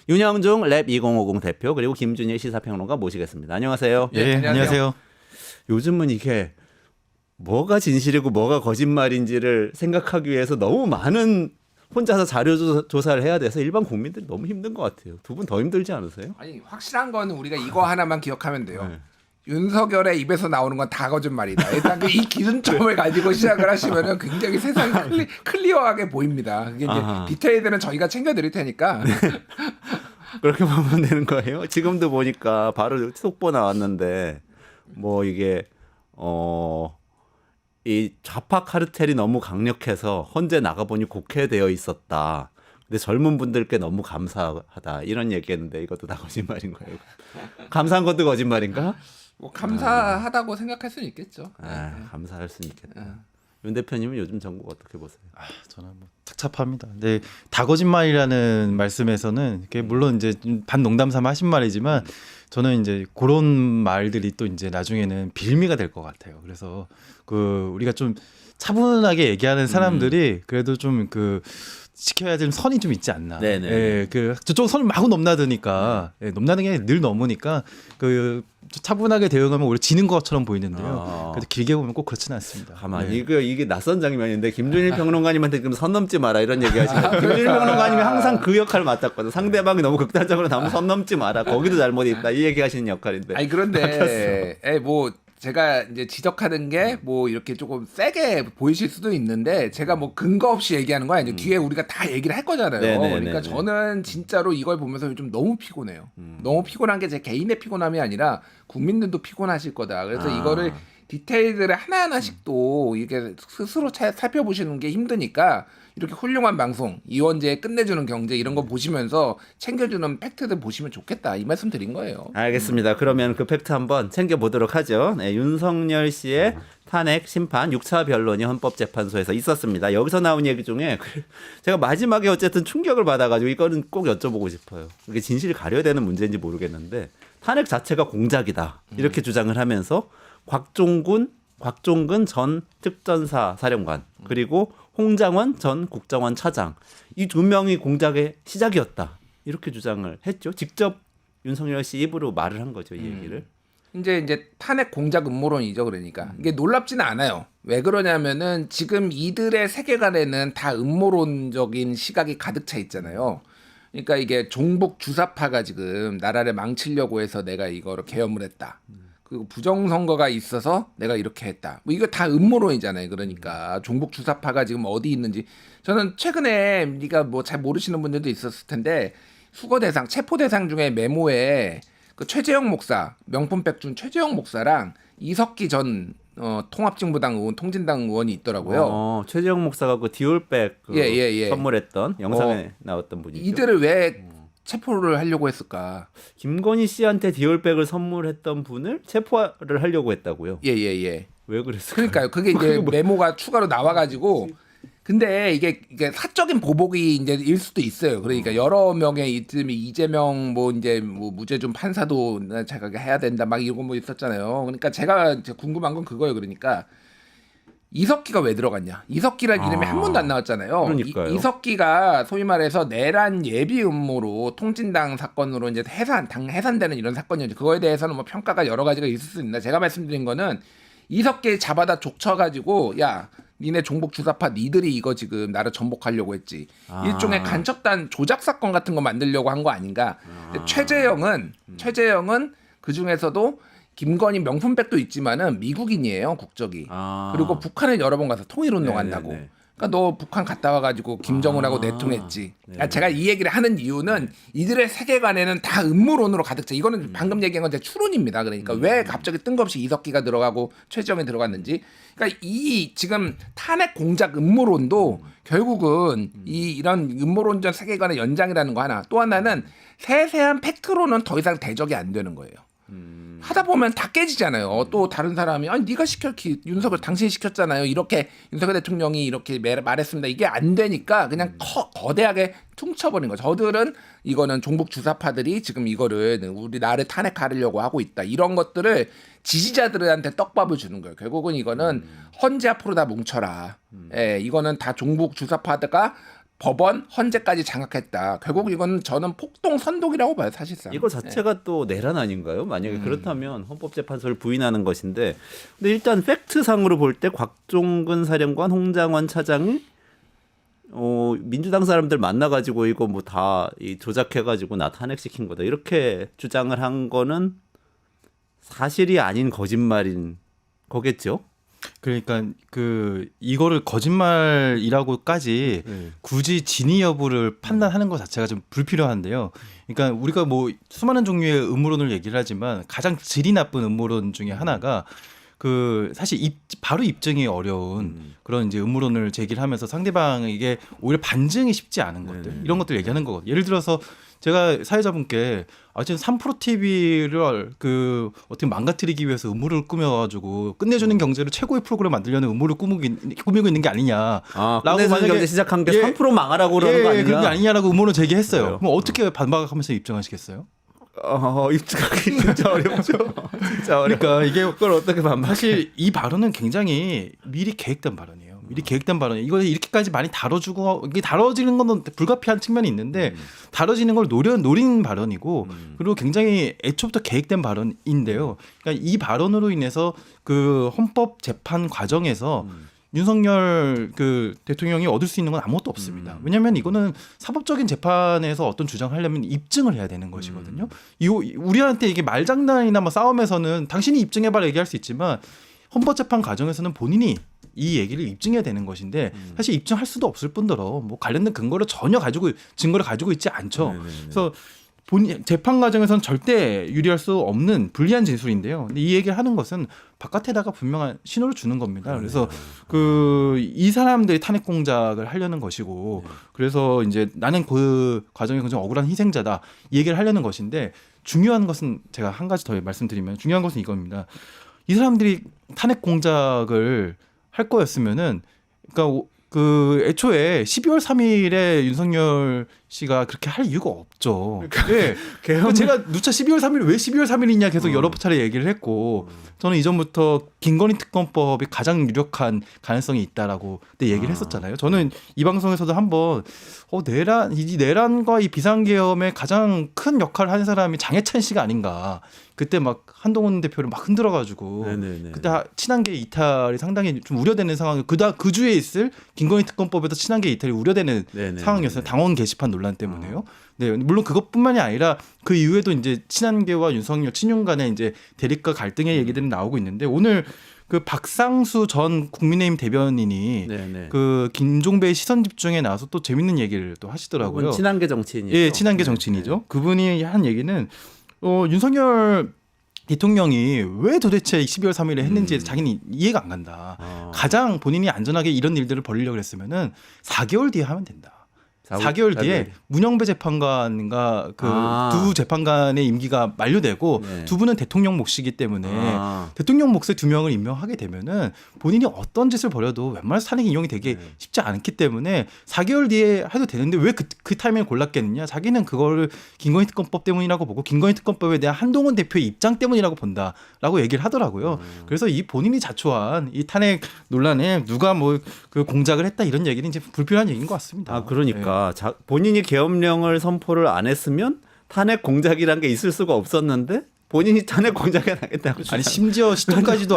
윤영중 랩 2050 대표 그리고 김준일 시사평론가 모시겠습니다. 안녕하세요. 예, 안녕하세요. 요즘은 이게 뭐가 진실이고 뭐가 거짓말인지를 생각하기 위해서 너무 많은 혼자서 자료 조사를 해야 돼서 일반 국민들이 너무 힘든 것 같아요. 두 분 더 힘들지 않으세요? 아니 확실한 거는 우리가 이거 하나만 기억하면 돼요. 네. 윤석열의 입에서 나오는 건 다 거짓말이다. 일단 이 기준점을 가지고 시작을 하시면은 굉장히 세상이 클리어하게 보입니다. 그게 이제 아하. 디테일들은 저희가 챙겨드릴 테니까. 그렇게 보면 되는 거예요. 지금도 보니까 바로 속보 나왔는데 뭐 이게 이 좌파 카르텔이 너무 강력해서 헌재 나가보니 곡해되어 있었다. 근데 젊은 분들께 너무 감사하다 이런 얘기했는데 이것도 다 거짓말인 거예요. 감사한 것도 거짓말인가? 뭐 감사하다고 생각할 수는 있겠죠. 감사할 수는 있겠다. 윤 대표님은 요즘 전국 어떻게 보세요? 저는 뭐 착잡합니다. 근데 다 거짓말이라는 말씀에서는 그게 물론 이제 반농담 삼아 하신 말이지만 저는 이제 그런 말들이 또 이제 나중에는 빌미가 될 것 같아요. 그래서 그 우리가 좀 차분하게 얘기하는 사람들이 그래도 좀 그 지켜야 될 선이 좀 있지 않나. 네네. 예, 그 저쪽 선을 마구 넘나드니까 넘나드는 게 늘 넘으니까 그 차분하게 대응하면 오히려 지는 것처럼 보이는데요. 그래도 길게 보면 꼭 그렇지는 않습니다. 가만히 네. 이게 낯선 장면인데 김준일 평론가님한테 지금 선 넘지 마라 이런 얘기 하시는 김준일 평론가님이 항상 그 역할을 맡았거든. 상대방이 너무 극단적으로 나오면 선 넘지 마라. 거기도 잘못이 있다. 이 얘기 하시는 역할인데. 아니 그런데 뭐 제가 이제 지적하는 게 뭐 이렇게 조금 세게 보이실 수도 있는데 제가 뭐 근거 없이 얘기하는 거 아니에요. 뒤에 우리가 다 얘기를 할 거잖아요. 네네네네. 그러니까 저는 진짜로 이걸 보면서 요즘 너무 피곤해요. 너무 피곤한 게 제 개인의 피곤함이 아니라 국민들도 피곤하실 거다. 그래서 이거를 디테일들을 하나하나씩 또 이게 스스로 살펴보시는 게 힘드니까 이렇게 훌륭한 방송 이원재의 끝내주는 경제 이런 거 보시면서 챙겨주는 팩트들 보시면 좋겠다 이 말씀 드린 거예요. 알겠습니다. 그러면 그 팩트 한번 챙겨보도록 하죠. 네, 윤석열 씨의 탄핵 심판 6차 변론이 헌법재판소에서 있었습니다. 여기서 나온 얘기 중에 제가 마지막에 어쨌든 충격을 받아가지고 이거는 꼭 여쭤보고 싶어요. 이게 진실을 가려야 되는 문제인지 모르겠는데 탄핵 자체가 공작이다 이렇게 주장을 하면서 곽종근 전 특전사 사령관 그리고 홍장원 전 국정원 차장 이 두 명이 공작의 시작이었다 이렇게 주장을 했죠. 직접 윤석열 씨 입으로 말을 한 거죠, 이 얘기를. 이제 탄핵 공작 음모론이죠. 그러니까 이게 놀랍지는 않아요. 왜 그러냐면은 지금 이들의 세계관에는 다 음모론적인 시각이 가득 차 있잖아요. 그러니까 이게 종북 주사파가 지금 나라를 망치려고 해서 내가 이거를 계엄을 했다. 그리고 부정선거가 있어서 내가 이렇게 했다. 뭐 이거 다 음모론이잖아요. 그러니까 종북 주사파가 지금 어디 있는지 저는 최근에 네가 뭐 잘 모르시는 분들도 있었을 텐데 수거 대상, 체포 대상 중에 메모에 그 최재형 목사, 명품백 준 최재형 목사랑 이석기 전 통합진보당 의원, 통진당 의원이 있더라고요. 최재형 목사가 그 디올백 예. 선물했던 영상에 나왔던 분이죠. 이들을 왜 체포를 하려고 했을까? 김건희 씨한테 디올백을 선물했던 분을 체포를 하려고 했다고요. 예. 왜 그랬을까요? 그러니까요. 그게 이제 메모가 추가로 나와가지고. 근데 이게 사적인 보복이 이제 일 수도 있어요. 그러니까 여러 명의 이재명 뭐 이제 뭐 무죄 좀 판사도 제가 해야 된다 막 이런 거 뭐 있었잖아요. 그러니까 제가 궁금한 건 그거예요. 그러니까 이석기가 왜 들어갔냐? 이석기라는 이름이 한 번도 안 나왔잖아요. 그러니까요. 이석기가 소위 말해서 내란 예비 음모로 통진당 사건으로 이제 해산되는 이런 사건이었죠. 그거에 대해서는 뭐 평가가 여러 가지가 있을 수 있는데 제가 말씀드린 거는 이석기 잡아다 족쳐가지고 야 니네 종북 주사파 니들이 이거 지금 나를 전복하려고 했지. 일종의 간첩단 조작 사건 같은 거 만들려고 한 거 아닌가. 근데 최재형은 그 중에서도 김건희 명품백도 있지만은 미국인이에요 국적이. 그리고 북한에 여러 번 가서 통일운동한다고. 네네네. 그러니까 너 북한 갔다 와가지고 김정은하고 내통했지. 그러니까 제가 이 얘기를 하는 이유는 이들의 세계관에는 다 음모론으로 가득 차. 이거는 방금 얘기한 건 제 추론입니다. 그러니까 왜 갑자기 뜬금없이 이석기가 들어가고 최지영이 들어갔는지. 그러니까 이 지금 탄핵 공작 음모론도 결국은 이런 음모론적 세계관의 연장이라는 거 하나. 또 하나는 세세한 팩트로는 더 이상 대적이 안 되는 거예요. 하다 보면 다 깨지잖아요. 또 다른 사람이 아니 네가 윤석열 당신이 시켰잖아요. 이렇게 윤석열 대통령이 이렇게 말했습니다. 이게 안 되니까 그냥 거대하게 퉁쳐버린 거죠. 저들은 이거는 종북 주사파들이 지금 이거를 우리 나를 탄핵하려고 하고 있다. 이런 것들을 지지자들한테 떡밥을 주는 거예요. 결국은 이거는 헌재 앞으로 다 뭉쳐라. 예, 이거는 다 종북 주사파가 법원, 헌재까지 장악했다. 결국 이건 저는 폭동 선동이라고 봐요, 사실상. 이거 자체가 또 내란 아닌가요? 만약에 그렇다면 헌법재판소를 부인하는 것인데, 근데 일단 팩트상으로 볼 때 곽종근 사령관, 홍장원 차장이 민주당 사람들 만나가지고 이거 뭐 다 조작해가지고 나 탄핵시킨 거다 이렇게 주장을 한 거는 사실이 아닌 거짓말인 거겠죠? 그러니까 이거를 거짓말이라고까지 굳이 진위 여부를 판단하는 것 자체가 좀 불필요한데요. 그러니까 우리가 뭐 수많은 종류의 음모론을 얘기를 하지만 가장 질이 나쁜 음모론 중에 하나가 사실 바로 입증이 어려운 그런 이제 음모론을 제기를 하면서 상대방에게 오히려 반증이 쉽지 않은 것들 이런 것들 얘기하는 거거든요. 예를 들어서 제가 사회자분께 지금 3프로 TV를 어떻게 망가뜨리기 위해서 음모를 꾸며가지고 끝내주는 경제를 최고의 프로그램 만들려는 음모를 꾸미고 있는 게 아니냐. 끝내주는 경제 시작한 게 3% 망하라고 그러는 거 아니냐. 그런 게 아니냐라고 음모를 제기했어요. 그래요. 그럼 어떻게 반박하면서 입증하시겠어요? 입증하기 진짜 어렵죠. 진짜 어렵. 그러니까 이게 그걸 어떻게 반박? 사실 이 발언은 굉장히 미리 계획된 발언이에요. 미리 계획된 발언이에요. 이걸 이렇게까지 많이 다뤄주고 이게 다뤄지는 건 불가피한 측면이 있는데 다뤄지는 걸 노린 발언이고 그리고 굉장히 애초부터 계획된 발언인데요. 그러니까 이 발언으로 인해서 헌법 재판 과정에서 윤석열 대통령이 얻을 수 있는 건 아무것도 없습니다. 왜냐하면 이거는 사법적인 재판에서 어떤 주장을 하려면 입증을 해야 되는 것이거든요. 우리한테 이게 말장난이나 뭐 싸움에서는 당신이 입증해봐라 얘기할 수 있지만 헌법재판 과정에서는 본인이 이 얘기를 입증해야 되는 것인데 사실 입증할 수도 없을 뿐더러 뭐 관련된 증거를 가지고 있지 않죠. 그래서 재판 과정에서는 절대 유리할 수 없는 불리한 진술인데요. 근데 이 얘기를 하는 것은 바깥에다가 분명한 신호를 주는 겁니다. 그래서 이 사람들이 탄핵 공작을 하려는 것이고 그래서 이제 나는 그 과정에 굉장히 억울한 희생자다 이 얘기를 하려는 것인데 중요한 것은 제가 한 가지 더 말씀드리면 중요한 것은 이겁니다. 이 사람들이 탄핵 공작을 할 거였으면은 그러니까 애초에 12월 3일에 윤석열 씨가 그렇게 할 이유가 없죠. 네. 제가 누차 12월 3일 왜 12월 3일이냐 계속 여러 차례 얘기를 했고 저는 이전부터 김건희 특검법이 가장 유력한 가능성이 있다라고 그때 얘기를 했었잖아요. 저는 이 방송에서도 한번 내란과 이 비상계엄의 가장 큰 역할을 한 사람이 장해찬 씨가 아닌가. 그때 막 한동훈 대표를 막 흔들어가지고 그때 친한계 이탈이 상당히 좀 우려되는 상황이 그 주에 있을 김건희 특검법에서 친한계 이탈이 우려되는 상황이었어요. 당원 게시판 논란 때문에요. 네, 물론 그것뿐만이 아니라 그 이후에도 이제 친한계와 윤석열 친윤 간의 이제 대립과 갈등의 얘기들이 나오고 있는데 오늘 박상수 전 국민의힘 대변인이 김종배의 시선 집중에 나와서 또 재밌는 얘기를 또 하시더라고요. 친한계 정치인이죠. 예, 친한계 정치인이죠. 그분이 한 얘기는 윤석열 대통령이 왜 도대체 12월 3일에 했는지 자기는 이해가 안 간다. 가장 본인이 안전하게 이런 일들을 벌이려고 했으면은 4개월 뒤에 하면 된다. 4개월 뒤에 문영배 재판관과 두 재판관의 임기가 만료되고 두 분은 대통령 몫이기 때문에 대통령 몫의 2명을 임명하게 되면은 본인이 어떤 짓을 벌여도 웬만해서 탄핵 인용이 되게 쉽지 않기 때문에 4개월 뒤에 해도 되는데 왜 그 타이밍을 골랐겠느냐? 자기는 그거를 김건희 특검법 때문이라고 보고 김건희 특검법에 대한 한동훈 대표의 입장 때문이라고 본다라고 얘기를 하더라고요. 그래서 이 본인이 자초한 이 탄핵 논란에 누가 공작을 했다 이런 얘기는 이제 불필요한 얘기인 것 같습니다. 그러니까. 본인이 계엄령을 선포를 안 했으면 탄핵 공작이란 게 있을 수가 없었는데 본인이 탄핵 공작에 나겠다고. 아니 심지어 시점까지도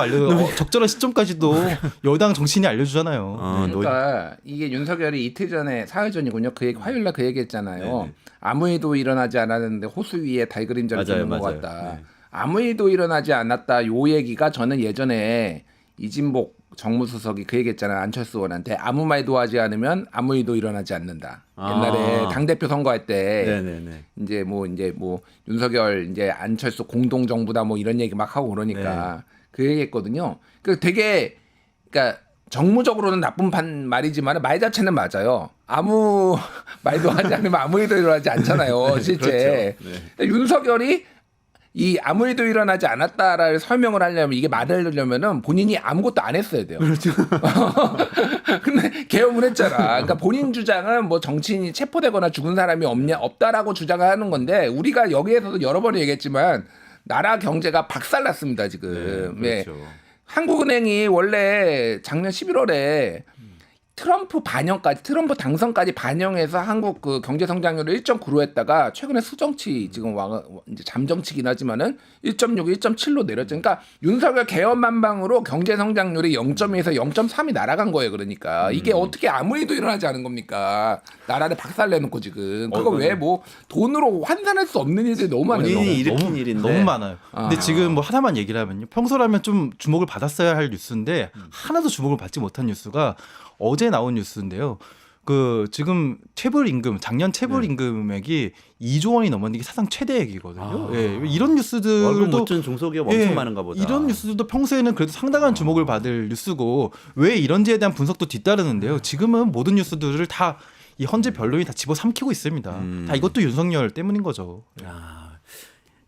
적절한 시점까지도 여당 정치인이 알려주잖아요. 그러니까 이게 윤석열이 이틀 전에 사흘 전이군요. 화요일날 그 얘기했잖아요. 아무 일도 일어나지 않았는데 호수 위에 달 그림자를 주는 것 같다. 아무 일도 일어나지 않았다. 요 얘기가 저는 예전에 이진복 정무수석이 그 얘기했잖아요. 안철수 의원한테 아무 말도 하지 않으면 아무 일도 일어나지 않는다. 옛날에 당대표 선거할 때 이제 뭐 윤석열 이제 안철수 공동 정부다 뭐 이런 얘기 막 하고 그러니까 그 얘기했거든요. 되게 그러니까 정무적으로는 나쁜 말이지만 말 자체는 맞아요. 아무 말도 하지 않으면 아무 일도 일어나지 않잖아요. 실제. 그렇죠. 윤석열이 이 아무 일도 일어나지 않았다를 설명을 하려면 이게 말을 하려면은 본인이 아무것도 안 했어야 돼요. 그렇죠. 근데 계엄을 했잖아. 그러니까 본인 주장은 뭐 정치인이 체포되거나 죽은 사람이 없다라고 주장을 하는 건데 우리가 여기에서도 여러 번 얘기했지만 나라 경제가 박살났습니다 지금. 그렇죠. 한국은행이 원래 작년 11월에 트럼프 반영까지 트럼프 당선까지 반영해서 한국 그 경제 성장률을 1.9로 했다가 최근에 수정치 지금 이제 잠정치긴 하지만은 1.6, 1.7로 내렸죠. 그러니까 윤석열 개헌만방으로 경제 성장률이 0.2에서 0.3이 날아간 거예요. 그러니까 이게 어떻게 아무 일도 일어나지 않은 겁니까? 나라를 박살내놓고 지금 그거 왜 뭐 돈으로 환산할 수 없는 일들이 너무 많아요. 본인이 일으킨 일인데 너무 많아요. 근데 지금 뭐 하나만 얘기를 하면요. 평소라면 좀 주목을 받았어야 할 뉴스인데 하나도 주목을 받지 못한 뉴스가 어제 나온 뉴스인데요. 그 지금 체불 임금 작년 체불 임금액이 2조 원이 넘었는 게 사상 최대액이거든요. 예, 이런 월급 뉴스들도 못 준 중소기업 엄청 예, 많은가 보다. 이런 뉴스들도 평소에는 그래도 상당한 주목을 받을 뉴스고 왜 이런지에 대한 분석도 뒤따르는데요. 지금은 모든 뉴스들을 다 이 헌재 변론이 다 집어삼키고 있습니다. 다 이것도 윤석열 때문인 거죠.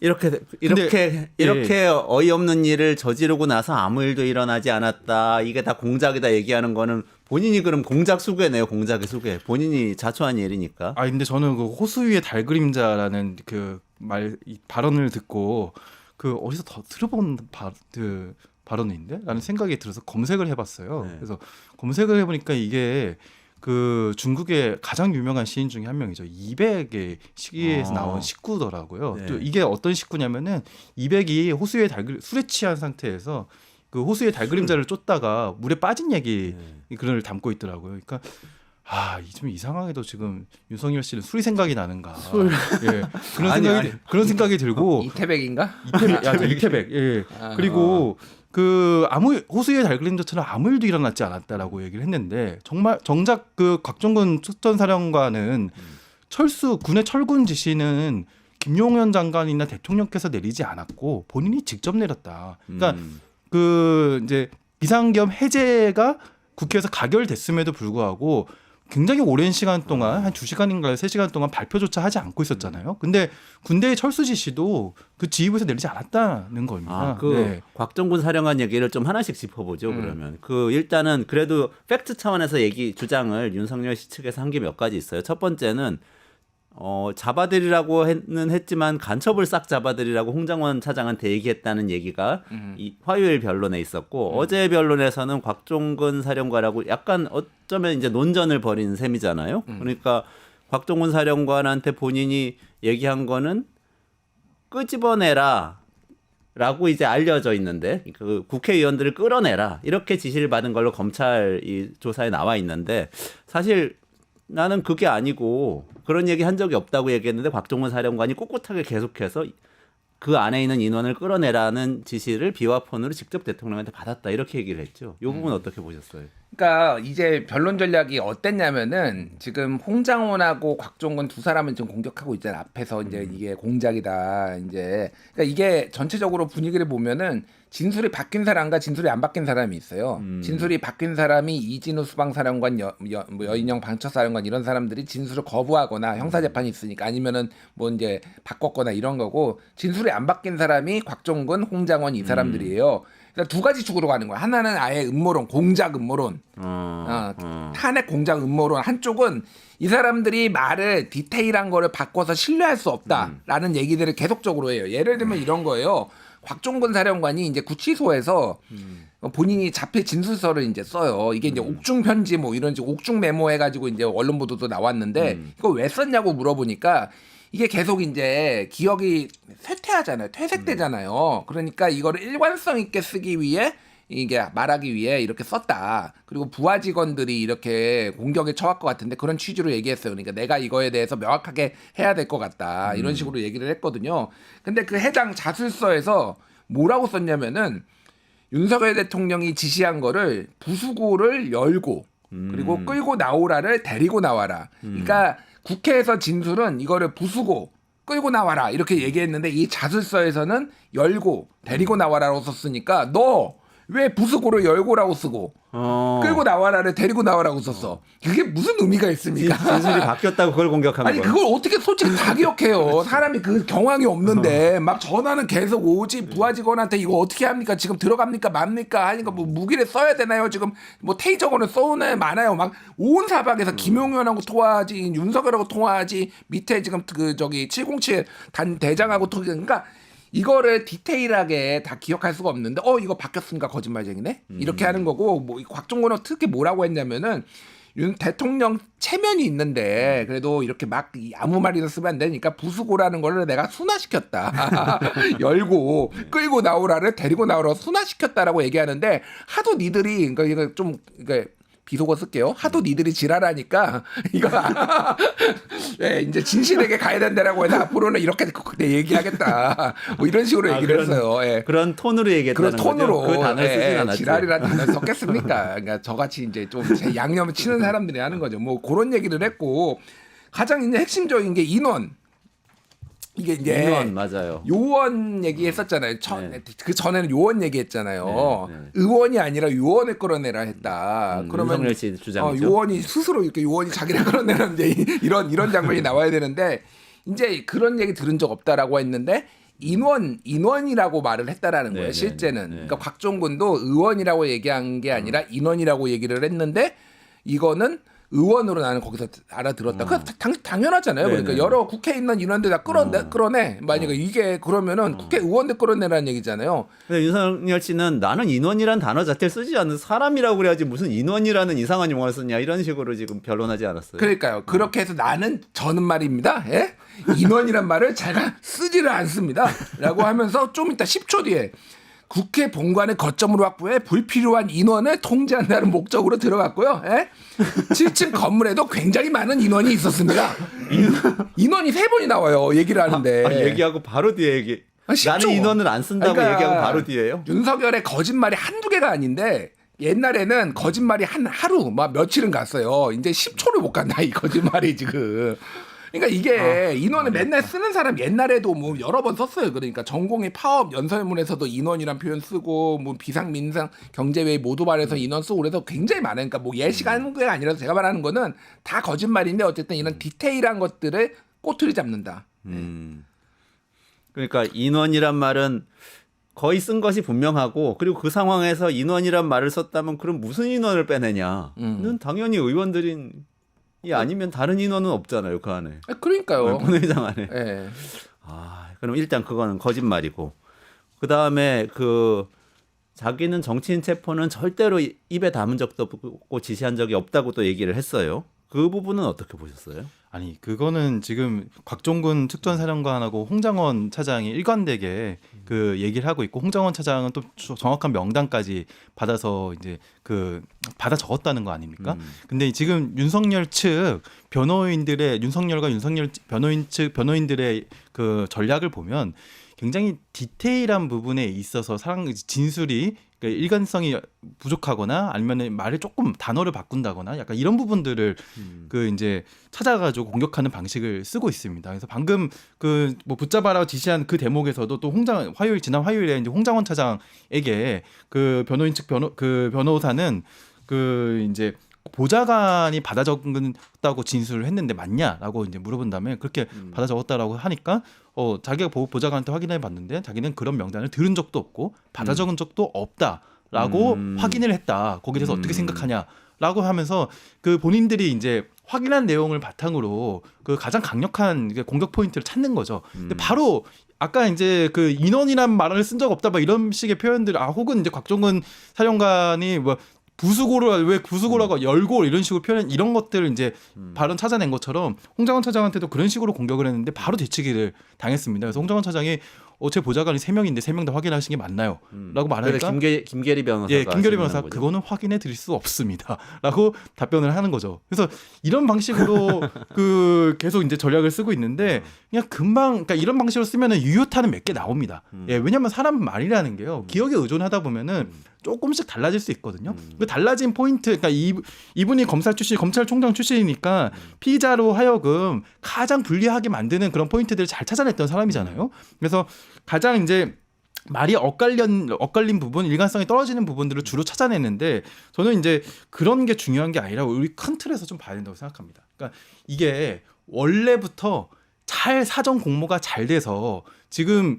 이렇게 어이없는 일을 저지르고 나서 아무 일도 일어나지 않았다. 이게 다 공작이다 얘기하는 거는 본인이 그럼 공작 수괴네요. 공작의 수괴. 본인이 자초한 일이니까. 아 근데 저는 그 호수 위의 달 그림자라는 그 발언을 듣고 그 어디서 더 들어본 그 발언인데? 라는 생각이 들어서 검색을 해봤어요. 네. 그래서 검색을 해보니까 이게 그 중국의 가장 유명한 시인 중에 한 명이죠. 이백의 시기에서 나온 식구더라고요. 네. 또 이게 어떤 식구냐면은 이백이 호수 위에 술에 취한 상태에서 그 호수 위에 달 그림자를 쫓다가 물에 빠진 얘기 그걸 담고 있더라고요. 그러니까 좀 이상하게도 지금 윤석열 씨는 술이 생각이 나는가. 예. 그런 생각이 들고 이태백인가? 이태백. 예. 그리고 그 호수의 달 그림자처럼 아무 일도 일어났지 않았다라고 얘기를 했는데 정작 그 곽종근 특전사령관은 군의 철군 지시는 김용현 장관이나 대통령께서 내리지 않았고 본인이 직접 내렸다. 그러니까 그 이제 비상겸 해제가 국회에서 가결됐음에도 불구하고 굉장히 오랜 시간 동안 한 2시간인가요? 3시간 동안 발표조차 하지 않고 있었잖아요. 근데 군대의 철수 지시도 그 지휘부에서 내리지 않았다는 겁니다. 곽정군 사령관 얘기를 좀 하나씩 짚어보죠. 그러면 일단은 그래도 팩트 차원에서 주장을 윤석열 씨 측에서 한 게 몇 가지 있어요. 첫 번째는 잡아들이라고는 했지만 간첩을 싹 잡아들이라고 홍장원 차장한테 얘기했다는 얘기가 이 화요일 변론에 있었고 어제 변론에서는 곽종근 사령관하고 약간 어쩌면 이제 논전을 벌인 셈이잖아요. 그러니까 곽종근 사령관한테 본인이 얘기한 거는 끄집어내라. 라고 이제 알려져 있는데 그 국회의원들을 끌어내라 이렇게 지시를 받은 걸로 검찰 이 조사에 나와 있는데 사실 나는 그게 아니고 그런 얘기 한 적이 없다고 얘기했는데 곽종원 사령관이 꿋꿋하게 계속해서 그 안에 있는 인원을 끌어내라는 지시를 비화폰으로 직접 대통령한테 받았다 이렇게 얘기를 했죠. 이 부분 어떻게 보셨어요? 그러니까 이제 변론 전략이 어땠냐면은 지금 홍장원하고 곽종근 두 사람은 지금 공격하고 있잖아. 앞에서 이제 이게 공작이다. 이제 그러니까 이게 전체적으로 분위기를 보면은 진술이 바뀐 사람과 진술이 안 바뀐 사람이 있어요. 진술이 바뀐 사람이 이진우 수방사령관, 여인영 방처사령관 이런 사람들이 진술을 거부하거나 형사재판이 있으니까 아니면은 뭐 이제 바꿨거나 이런 거고 진술이 안 바뀐 사람이 곽종근, 홍장원 이 사람들이에요. 그러니까 두 가지 축으로 가는 거야. 하나는 아예 음모론, 공작 음모론, 탄핵 공작 음모론. 한쪽은 이 사람들이 말을 디테일한 거를 바꿔서 신뢰할 수 없다라는 얘기들을 계속적으로 해요. 예를 들면 이런 거예요. 곽종근 사령관이 이제 구치소에서 본인이 자필 진술서를 이제 써요. 이게 이제 옥중 편지 뭐 이런 옥중 메모 해가지고 이제 언론 보도도 나왔는데 이거 왜 썼냐고 물어보니까 이게 계속 이제 기억이 쇠퇴하잖아요. 퇴색되잖아요. 그러니까 이거를 일관성 있게 쓰기 위해 이게 말하기 위해 이렇게 썼다. 그리고 부하 직원들이 이렇게 공격에 처할 것 같은데 그런 취지로 얘기했어요. 그러니까 내가 이거에 대해서 명확하게 해야 될 것 같다. 이런 식으로 얘기를 했거든요. 근데 그 해당 자술서에서 뭐라고 썼냐면은 윤석열 대통령이 지시한 거를 부수고를 열고 그리고 끌고 나오라를 데리고 나와라. 그러니까 국회에서 진술은 이거를 부수고 끌고 나와라 이렇게 얘기했는데 이 자술서에서는 열고 데리고 나와라고 썼으니까 너 왜 부수고를 열고라고 쓰고 끌고 나와라를 데리고 나와라고 썼어. 그게 무슨 의미가 있습니까? 진술이 바뀌었다고 그걸 공격한 거예요. 아니 그걸 어떻게 솔직히 다 기억해요. 사람이 그 경황이 없는데 막 전화는 계속 오지. 부하 직원한테 이거 어떻게 합니까? 지금 들어갑니까? 맙니까? 하니까 뭐 무기를 써야 되나요? 지금 뭐 테이저건을 쏘나요? 많아요. 막 온 사박에서 김용현하고 통화하지, 윤석열하고 통화하지, 밑에 지금 그 저기 707 단 대장하고 통화. 그러니까 이거를 디테일하게 다 기억할 수가 없는데 이거 바뀌었으니까 거짓말쟁이네 이렇게 하는 거고 뭐 곽종근은 특히 뭐라고 했냐면은 윤 대통령 체면이 있는데 그래도 이렇게 막 아무 말이나 쓰면 안 되니까 부수고라는 거를 내가 순화시켰다. 열고 끌고 나오라를 데리고 나오라 순화시켰다라고 얘기하는데 하도 니들이 그러니까 이거 좀 그러니까 비속어 쓸게요. 하도 니들이 지랄하니까 이거 네, 이제 진실에게 가야 된다라고 해서 앞으로는 이렇게 얘기하겠다. 뭐 이런 식으로 얘기를 했어요. 예. 그런 톤으로 얘기했다는 그런 톤으로 거죠. 그 단어를 쓰진 않았죠. 지랄이라는 단어 섞겠습니까? 그러니까 저같이 이제 좀 양념을 치는 사람들이 하는 거죠. 뭐 그런 얘기를 했고 가장 이제 핵심적인 게 인원. 이게 이제 인원 맞아요. 요원 얘기했었잖아요. 그 전에는 요원 얘기했잖아요. 의원이 아니라 요원을 끌어내라 했다. 그러면 윤석열 씨 주장이죠. 요원이 스스로 이렇게 요원이 자기를 끌어내는 이제 이런 장면이 나와야 되는데 이제 그런 얘기 들은 적 없다라고 했는데 인원이라고 말을 했다라는 거예요. 실제는. 그러니까 곽종근도 의원이라고 얘기한 게 아니라 인원이라고 얘기를 했는데 이거는 의원으로 나는 거기서 알아들었다. 그 당연하잖아요. 그러니까 여러 국회에 있는 인원들 다 끌어내. 만약에 이게 그러면은 국회의원들 끌어내라는 얘기잖아요. 근데 윤석열 씨는 나는 인원이란 단어 자체를 쓰지 않는 사람이라고 그래야지 무슨 인원이라는 이상한 용어를 쓰냐 이런 식으로 지금 변론하지 않았어요. 그러니까요. 그렇게 해서 저는 말입니다. 예? 인원이란 말을 제가 쓰지를 않습니다. 라고 하면서 좀 이따 10초 뒤에 국회 본관의 거점으로 확보해 불필요한 인원을 통제한다는 목적으로 들어갔고요. 예? 7층 건물에도 굉장히 많은 인원이 있었습니다. 인원이 3번이 나와요. 얘기를 하는데. 얘기하고 바로 뒤에 얘기. 나는 인원을 안 쓴다고 그러니까 얘기하고 바로 뒤에요. 윤석열의 거짓말이 한두 개가 아닌데 옛날에는 거짓말이 하루 막 며칠은 갔어요. 이제 10초를 못 간다 이 거짓말이 지금. 그러니까 이게 인원을 맨날 쓰는 사람 옛날에도 뭐 여러 번 썼어요. 그러니까 전공의 파업 연설문에서도 인원이란 표현 쓰고 뭐 비상 민상 경제회의 모두 발에서 인원 쓰고 그래서 굉장히 많아요. 그러니까 뭐 예시간 게 아니라서 제가 말하는 거는 다 거짓말인데 어쨌든 이런 디테일한 것들을 꼬투리 잡는다. 그러니까 인원이란 말은 거의 쓴 것이 분명하고 그리고 그 상황에서 인원이란 말을 썼다면 그럼 무슨 인원을 빼내냐는 당연히 의원들이 아니면 다른 인원은 없잖아요 그 안에. 그러니까요. 본회의장 안에. 네. 그럼 일단 그거는 거짓말이고 그 다음에 자기는 정치인 체포는 절대로 입에 담은 적도 없고 지시한 적이 없다고 또 얘기를 했어요. 그 부분은 어떻게 보셨어요? 아니 그거는 지금 곽종근 특전사령관하고 홍장원 차장이 일관되게 그 얘기를 하고 있고 홍장원 차장은 또 정확한 명단까지 받아서 이제 받아 적었다는 거 아닙니까? 근데 지금 윤석열 측 변호인들의 윤석열과 윤석열 변호인 측 변호인들의 그 전략을 보면 굉장히 디테일한 부분에 있어서 진술이 그러니까 일관성이 부족하거나 아니면 말을 조금 단어를 바꾼다거나 약간 이런 부분들을 이제 찾아가지고 공격하는 방식을 쓰고 있습니다. 그래서 방금 뭐 붙잡아라 지시한 그 대목에서도 또 지난 화요일에 이제 홍장원 차장에게 그 변호인 측 변호사는 이제 보좌관이 받아 적었다고 진술을 했는데 맞냐라고 이제 물어본 다음에 그렇게 받아 적었다라고 하니까 자기가 보좌관한테 확인해 봤는데 자기는 그런 명단을 들은 적도 없고 받아 적은 적도 없다라고 확인을 했다. 거기에 대해서 어떻게 생각하냐라고 하면서 본인들이 이제 확인한 내용을 바탕으로 가장 강력한 공격 포인트를 찾는 거죠. 근데 바로 아까 이제 인원이란 말을 쓴 적 없다 막 이런 식의 표현들 혹은 이제 곽종근 사령관이 뭐 왜 부수고라고 열고 이런 식으로 표현 이런 것들을 이제 발언 찾아낸 것처럼 홍장원 차장한테도 그런 식으로 공격을 했는데 바로 뒤치기를 당했습니다. 그래서 홍장원 차장이 제 보좌관이 3명인데 3명 다 확인하신 게 맞나요? 라고 말하니까 김계리 변호사가 김계리 변호사 그거는 확인해 드릴 수 없습니다. 라고 답변을 하는 거죠. 그래서 이런 방식으로 계속 이제 전략을 쓰고 있는데 그냥 그러니까 이런 방식으로 쓰면은 유효타는 몇 개 나옵니다. 왜냐하면 사람 말이라는 게요. 기억에 의존하다 보면은 조금씩 달라질 수 있거든요. 그 달라진 포인트, 그러니까 이분이 검찰총장 출신이니까 피의자로 하여금 가장 불리하게 만드는 그런 포인트들을 잘 찾아냈던 사람이잖아요. 그래서 가장 이제 말이 엇갈린 부분, 일관성이 떨어지는 부분들을 주로 찾아내는데 저는 이제 그런 게 중요한 게 아니라 우리 큰 틀에서 좀 봐야 된다고 생각합니다. 그러니까 이게 원래부터 사전 공모가 잘 돼서 지금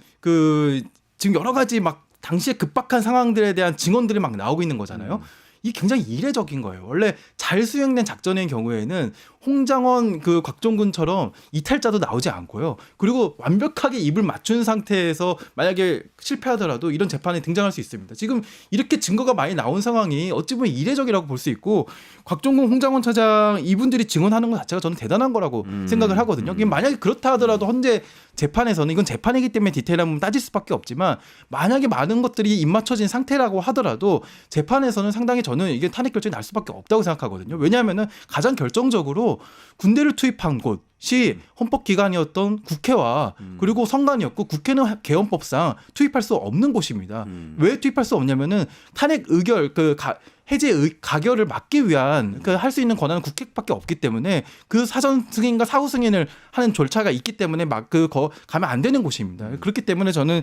여러 가지 막 당시에 급박한 상황들에 대한 증언들이 막 나오고 있는 거잖아요. 이게 굉장히 이례적인 거예요. 원래 잘 수행된 작전의 경우에는 홍장원 그 곽종근처럼 이탈자도 나오지 않고요. 그리고 완벽하게 입을 맞춘 상태에서 만약에 실패하더라도 이런 재판에 등장할 수 있습니다. 지금 이렇게 증거가 많이 나온 상황이 어찌 보면 이례적이라고 볼 수 있고 곽종근, 홍장원 차장 이분들이 증언하는 것 자체가 저는 대단한 거라고 생각을 하거든요. 만약에 그렇다 하더라도 현재 재판에서는 이건 재판이기 때문에 디테일한 부분 따질 수밖에 없지만 만약에 많은 것들이 입맞춰진 상태라고 하더라도 재판에서는 상당히 저는 이게 탄핵 결정이 날 수밖에 없다고 생각하거든요. 왜냐하면은 가장 결정적으로 군대를 투입한 곳이 헌법기관이었던 국회와 그리고 선관위였고 국회는 개헌법상 투입할 수 없는 곳입니다. 왜 투입할 수 없냐면은 탄핵 의결 해제 가결을 막기 위한 할 수 있는 권한은 국회밖에 없기 때문에 그 사전 승인과 사후 승인을 하는 절차가 있기 때문에 가면 안 되는 곳입니다. 그렇기 때문에 저는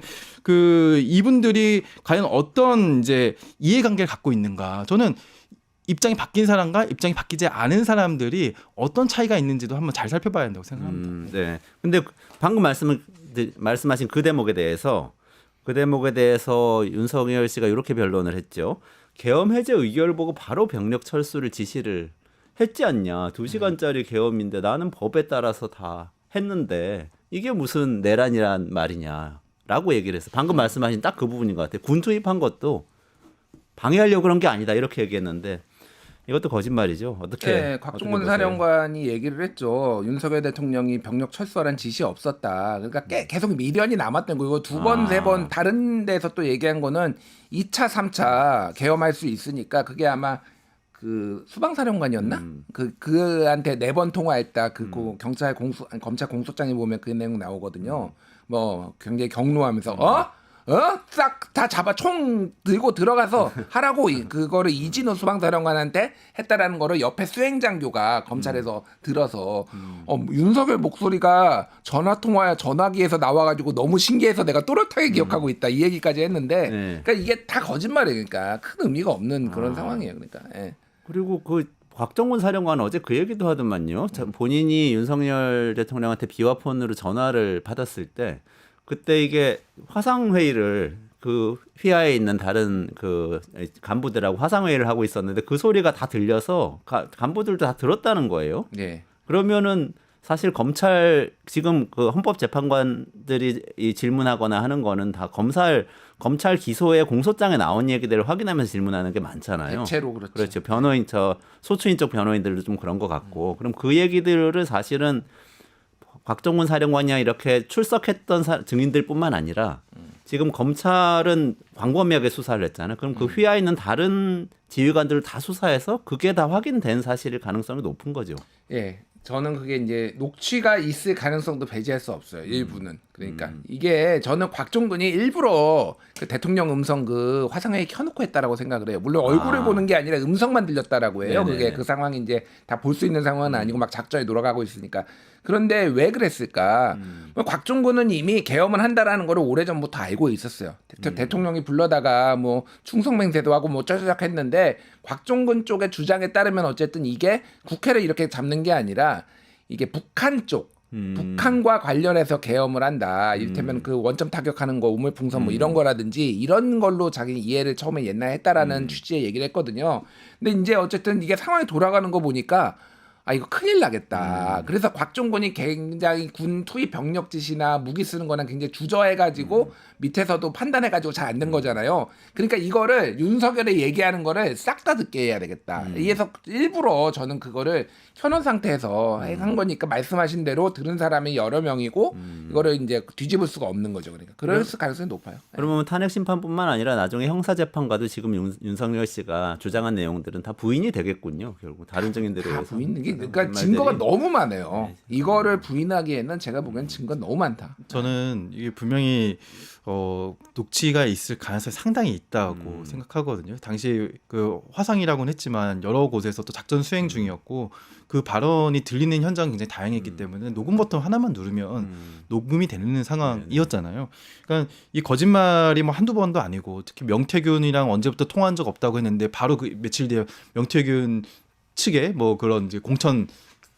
이분들이 과연 어떤 이제 이해관계를 갖고 있는가, 저는 입장이 바뀐 사람과 입장이 바뀌지 않은 사람들이 어떤 차이가 있는지도 한번 잘 살펴봐야 한다고 생각합니다. 네. 근데 방금 말씀하신 그 대목에 대해서 윤석열 씨가 이렇게 변론을 했죠. 계엄 해제 의결 보고 바로 병력 철수를 지시를 했지 않냐. 2시간짜리 계엄인데 나는 법에 따라서 다 했는데 이게 무슨 내란이란 말이냐라고 얘기를 했어요. 방금 말씀하신 딱 그 부분인 것 같아요. 군 투입한 것도 방해하려고 그런 게 아니다 이렇게 얘기했는데 이것도 거짓말이죠. 어떻게? 네, 곽종근 사령관이 얘기를 했죠. 윤석열 대통령이 병력 철수하라는 지시 없었다. 그러니까 계속 미련이 남았던 거고 두 번, 세 번 다른 데서 또 얘기한 거는 2차, 3차 계엄할 수 있으니까 그게 아마 그 수방사령관이었나? 그한테 4번 통화했다. 검찰 공소장에 보면 그 내용 나오거든요. 뭐 굉장히 경로하면서 싹 다 잡아 총 들고 들어가서 하라고 그거를 이진호 수방사령관한테 했다라는 거를 옆에 수행장교가 검찰에서 들어서 윤석열 목소리가 전화기에서 나와가지고 너무 신기해서 내가 또렷하게 기억하고 있다 이 얘기까지 했는데 그러니까 이게 다 거짓말이에요. 그러니까 큰 의미가 없는 그런 상황이에요. 그러니까. 예. 그리고 곽정훈 사령관은 어제 그 얘기도 하더만요. 본인이 윤석열 대통령한테 비화폰으로 전화를 받았을 때 그때 이게 화상회의를 휘하에 있는 다른 간부들하고 화상회의를 하고 있었는데 그 소리가 다 들려서 간부들도 다 들었다는 거예요. 네. 그러면은 사실 검찰 지금 헌법재판관들이 질문하거나 하는 거는 다 검찰 기소의 공소장에 나온 얘기들을 확인하면서 질문하는 게 많잖아요. 대체로 그렇죠. 그렇죠. 소추인 쪽 변호인들도 좀 그런 것 같고. 그럼 그 얘기들을 사실은 곽정훈 사령관이야 이렇게 출석했던 증인들뿐만 아니라 지금 검찰은 광범위하게 수사를 했잖아요. 그럼 그 휘하에 있는 다른 지휘관들을 다 수사해서 그게 다 확인된 사실일 가능성이 높은 거죠. 예. 저는 그게 이제 녹취가 있을 가능성도 배제할 수 없어요. 일부는. 그러니까 이게 저는 곽종근이 일부러 그 대통령 음성 그 화상회의 켜놓고 했다라고 생각을 해요. 물론 얼굴을 보는 게 아니라 음성만 들렸다라고 해요. 네네. 그게 그 상황이 이제 다 볼 수 있는 상황은 아니고 막 작전이 돌아가고 있으니까. 그런데 왜 그랬을까? 곽종근은 이미 계엄을 한다라는 거를 오래전부터 알고 있었어요. 대통령이 불러다가 뭐 충성맹세도 하고 뭐 쩌쩌적 했는데 곽종근 쪽의 주장에 따르면 어쨌든 이게 국회를 이렇게 잡는 게 아니라 이게 북한 쪽 북한과 관련해서 계엄을 한다. 이를테면 그 원점 타격하는 거, 우물풍선 뭐 이런 거라든지 이런 걸로 자기는 이해를 처음에 옛날에 했다라는 취지의 얘기를 했거든요. 근데 이제 어쨌든 이게 상황이 돌아가는 거 보니까 이거 큰일 나겠다. 그래서 곽종근이 굉장히 군 투입 병력 지시나 무기 쓰는 거는 굉장히 주저해가지고 밑에서도 판단해가지고 잘 안 된 거잖아요. 그러니까 이거를 윤석열이 얘기하는 거를 싹 다 듣게 해야 되겠다. 이래서 일부러 저는 그거를 켜놓은 상태에서 한 거니까 말씀하신 대로 들은 사람이 여러 명이고 이거를 이제 뒤집을 수가 없는 거죠. 그러니까 그럴 가능성이 높아요. 그러면 탄핵 심판뿐만 아니라 나중에 형사재판과도 지금 윤석열 씨가 주장한 내용들은 다 부인이 되겠군요. 결국 다른 증인들에 의해서. 그러니까 증거가 너무 많아요. 이거를 부인하기에는 제가 보기엔 증거가 너무 많다. 저는 이게 분명히 녹취가 있을 가능성이 상당히 있다고 생각하거든요. 당시 그 화상이라고는 했지만 여러 곳에서 또 작전 수행 중이었고 그 발언이 들리는 현장이 굉장히 다양했기 때문에 녹음 버튼 하나만 누르면 녹음이 되는 상황이었잖아요. 그러니까 이 거짓말이 뭐 한두 번도 아니고 특히 명태균이랑 언제부터 통화한 적 없다고 했는데 바로 그 며칠 뒤에 명태균 측에 뭐 그런 이제 공천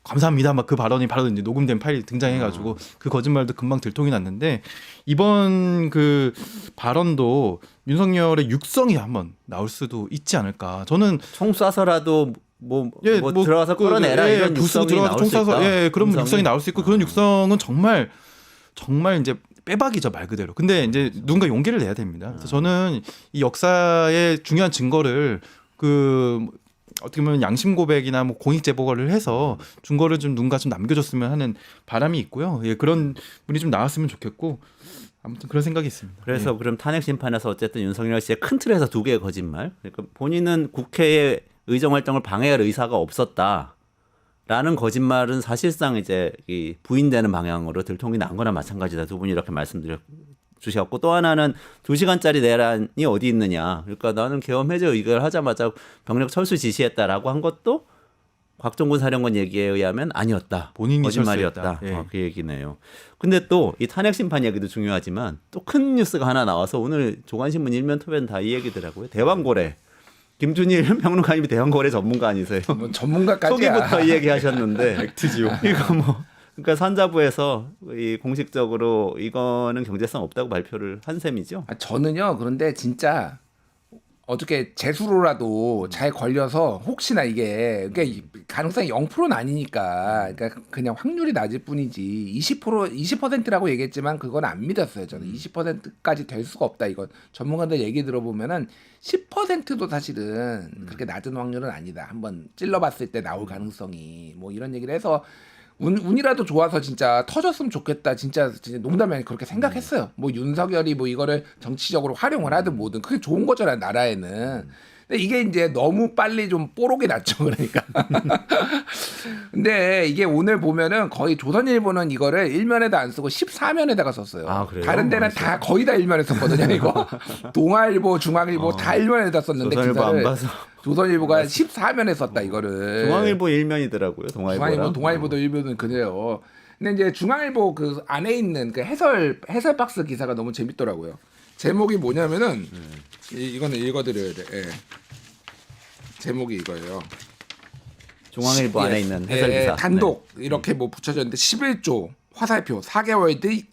감사합니다 막 그 발언이 바로 이제 녹음된 파일이 등장해가지고 그 거짓말도 금방 들통이 났는데 이번 그 발언도 윤석열의 육성이 한번 나올 수도 있지 않을까. 저는 총 쏴서라도 뭐 들어가서 끌어내라 이런 부수고 육성이 들어가서 나올 총 수 있다. 쏴서 그런 음성이? 육성이 나올 수 있고 그런 육성은 정말 이제 빼박이죠 말 그대로. 근데 이제 누군가 용기를 내야 됩니다. 그래서 저는 이 역사의 중요한 증거를 어떻게 보면 양심 고백이나 뭐 공익 제보를 해서 증거를 좀 누군가 좀 남겨줬으면 하는 바람이 있고요. 예, 그런 분이 좀 나왔으면 좋겠고 아무튼 그런 생각이 있습니다. 그래서 그럼 탄핵 심판에서 어쨌든 윤석열 씨의 큰 틀에서 두 개의 거짓말. 그러니까 본인은 국회의 의정 활동을 방해할 의사가 없었다. 라는 거짓말은 사실상 이제 이 부인되는 방향으로 들통이 난 거나 마찬가지다. 두 분이 이렇게 주셨고 또 하나는 2시간짜리 내란이 어디 있느냐. 그러니까 나는 계엄 해제 의결을 하자마자 병력 철수 지시했다라고 한 것도 곽종군 사령관 얘기에 의하면 아니었다. 본인이 거짓말이었다. 철수했다. 예. 그 얘기네요. 근데 또 이 탄핵 심판 얘기도 중요하지만 또 큰 뉴스가 하나 나와서 오늘 조간신문 일면 토변 다 이 얘기더라고요. 대왕고래. 김준일 평론가님이 대왕고래 전문가 아니세요? 뭐 전문가까지야. 초기부터 이 얘기하셨는데 액트지요. 이거 그러니까 산자부에서 이 공식적으로 이거는 경제성 없다고 발표를 한 셈이죠. 저는요. 그런데 진짜 어떻게 재수로라도 잘 걸려서 혹시나 이게 그러니까 가능성이 0%는 아니니까 그러니까 그냥 확률이 낮을 뿐이지 20%라고 얘기했지만 그건 안 믿었어요. 저는 20%까지 될 수가 없다. 이건 전문가들 얘기 들어보면은 10%도 사실은 그렇게 낮은 확률은 아니다. 한번 찔러봤을 때 나올 가능성이 뭐 이런 얘기를 해서 운이라도 좋아서 진짜 터졌으면 좋겠다. 진짜 농담이 아니라 그렇게 생각했어요. 뭐 윤석열이 뭐 이거를 정치적으로 활용을 하든 뭐든 그게 좋은 거잖아요. 나라에는. 근데 이게 이제 너무 빨리 좀 뽀록이 났죠. 그러니까. 근데 이게 오늘 보면은 거의 조선일보는 이거를 1면에도 안 쓰고 14면에다가 썼어요. 아, 그래요? 다른 데는 다 거의 다 1면에 썼거든요. 이거. 동아일보, 중앙일보 다 1면에다 썼는데 조선일보 안 기사를 봐서. 조선일보가 14면에 썼다 이거를. 중앙일보 일면이더라고요. 동아일보랑. 동아일보도 일면은 그래요. 근데 이제 중앙일보 그 안에 있는 그 해설 박스 기사가 너무 재밌더라고요. 제목이 뭐냐면은 이거는 읽어드려야 돼. 예. 제목이 이거예요. 중앙일보 안에 있는 해설 기사. 단독 이렇게 뭐 붙여졌는데 11조 화살표 4개월 뒤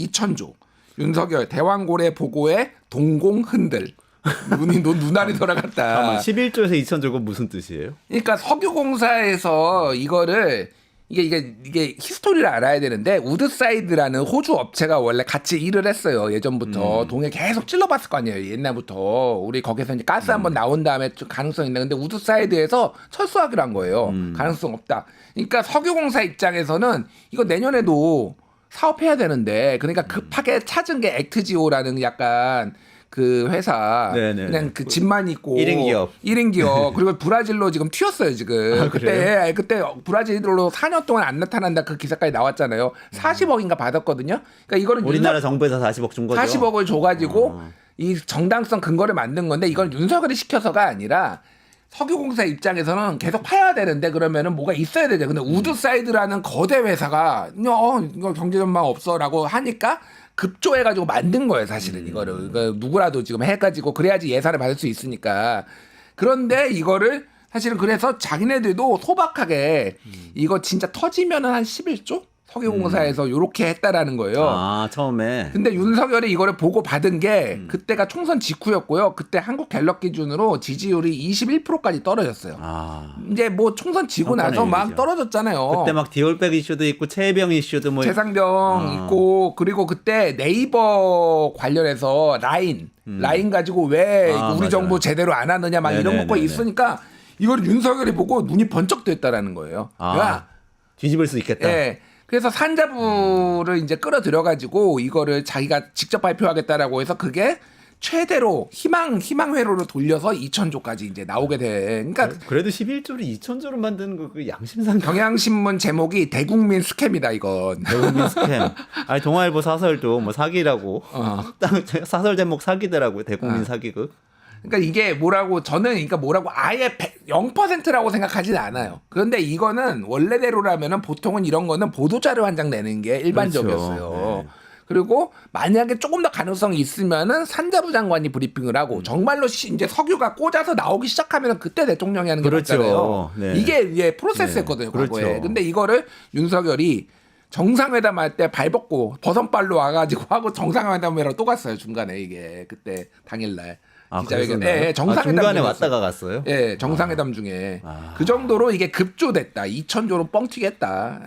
2천조 윤석열 대왕고래 보고에 동공 흔들. 눈알이 돌아갔다. 11조에서 2천조가 무슨 뜻이에요? 그러니까 석유공사에서 이거를 이게 히스토리를 알아야 되는데 우드사이드라는 호주 업체가 원래 같이 일을 했어요. 예전부터 동해 계속 찔러봤을 거 아니에요. 옛날부터 우리 거기서 이제 가스 한번 나온 다음에 좀 가능성 있나 근데 우드사이드에서 철수하기로 한 거예요. 가능성 없다. 그러니까 석유공사 입장에서는 이거 내년에도 사업해야 되는데 그러니까 급하게 찾은 게 액트지오라는 약간 그 회사 네네. 그냥 그 집만 있고 1인 기업 그리고 브라질로 지금 튀었어요 지금. 아, 그때 브라질로 4년 동안 안 나타난다 그 기사까지 나왔잖아요. 40억인가 받았거든요. 그러니까 이거는 우리나라 정부에서 40억 준 거죠. 40억을 줘가지고 이 정당성 근거를 만든 건데 이건 윤석열이 시켜서가 아니라 석유공사 입장에서는 계속 파야 되는데 그러면은 뭐가 있어야 되죠. 근데 우드사이드라는 거대 회사가 이거 경제전망 없어라고 하니까 급조해가지고 만든 거예요, 사실은 이거를. 그러니까 누구라도 지금 해가지고 그래야지 예산을 받을 수 있으니까. 그런데 이거를 사실은 그래서 자기네들도 소박하게 이거 진짜 터지면은 한 11조? 석유공사에서 요렇게 했다라는 거예요. 아, 처음에. 근데 윤석열이 이거를 보고 받은 게 그때가 총선 직후였고요. 그때 한국갤럽 기준으로 지지율이 21%까지 떨어졌어요. 아. 이제 뭐 총선 지고 나서 한번의 막 일이죠. 떨어졌잖아요. 그때 막 디올백 이슈도 있고 최혜병 이슈도 뭐 재상병 있고 그리고 그때 네이버 관련해서 라인 가지고 왜 우리 맞아요. 정부 제대로 안 하느냐 막 이런 거 네네네네. 있으니까 이걸 윤석열이 보고 눈이 번쩍 됐다라는 거예요. 아, 뒤집을 수 있겠다. 예. 그래서 산자부를 이제 끌어들여 가지고 이거를 자기가 직접 발표하겠다라고 해서 그게 최대로 희망 회로를 돌려서 2천조까지 이제 나오게 돼. 그러니까 그래도 11조를 2천조로 만드는 거 그 양심상 경향신문 제목이 대국민 스캠이다 이건. 대국민 스캠. 아니 동아일보 사설도 뭐 사기라고. 딱 사설 제목 사기더라고요. 대국민 사기극. 그러니까 이게 뭐라고 저는 그러니까 뭐라고 아예 0%라고 생각하진 않아요. 그런데 이거는 원래대로라면은 보통은 이런 거는 보도자료 한 장 내는 게 일반적이었어요. 그렇죠. 네. 그리고 만약에 조금 더 가능성이 있으면은 산자부 장관이 브리핑을 하고 정말로 이제 석유가 꽂아서 나오기 시작하면 그때 대통령이 하는 게 그렇죠. 맞잖아요. 네. 이게 프로세스였거든요. 네. 과거에. 그렇죠. 근데 이거를 윤석열이 정상회담 할 때 발 벗고 버선발로 와가지고 하고 정상회담이라고 또 갔어요 중간에 이게 그때 당일날. 기자회견. 그랬었나요? 예, 정상회담 중간에 중이었어요. 왔다가 갔어요. 예, 정상회담 중에 그 정도로 이게 급조됐다. 2,000조로 뻥튀겠다.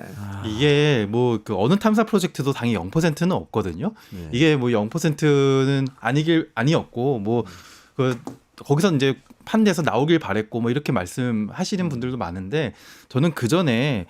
이게 뭐 그 어느 탐사 프로젝트도 당연히 0%는 없거든요. 네. 이게 뭐 0%는 아니었고 뭐 그 거기서 이제 판대에서 나오길 바랬고 뭐 이렇게 말씀하시는 분들도 많은데 저는 그 전에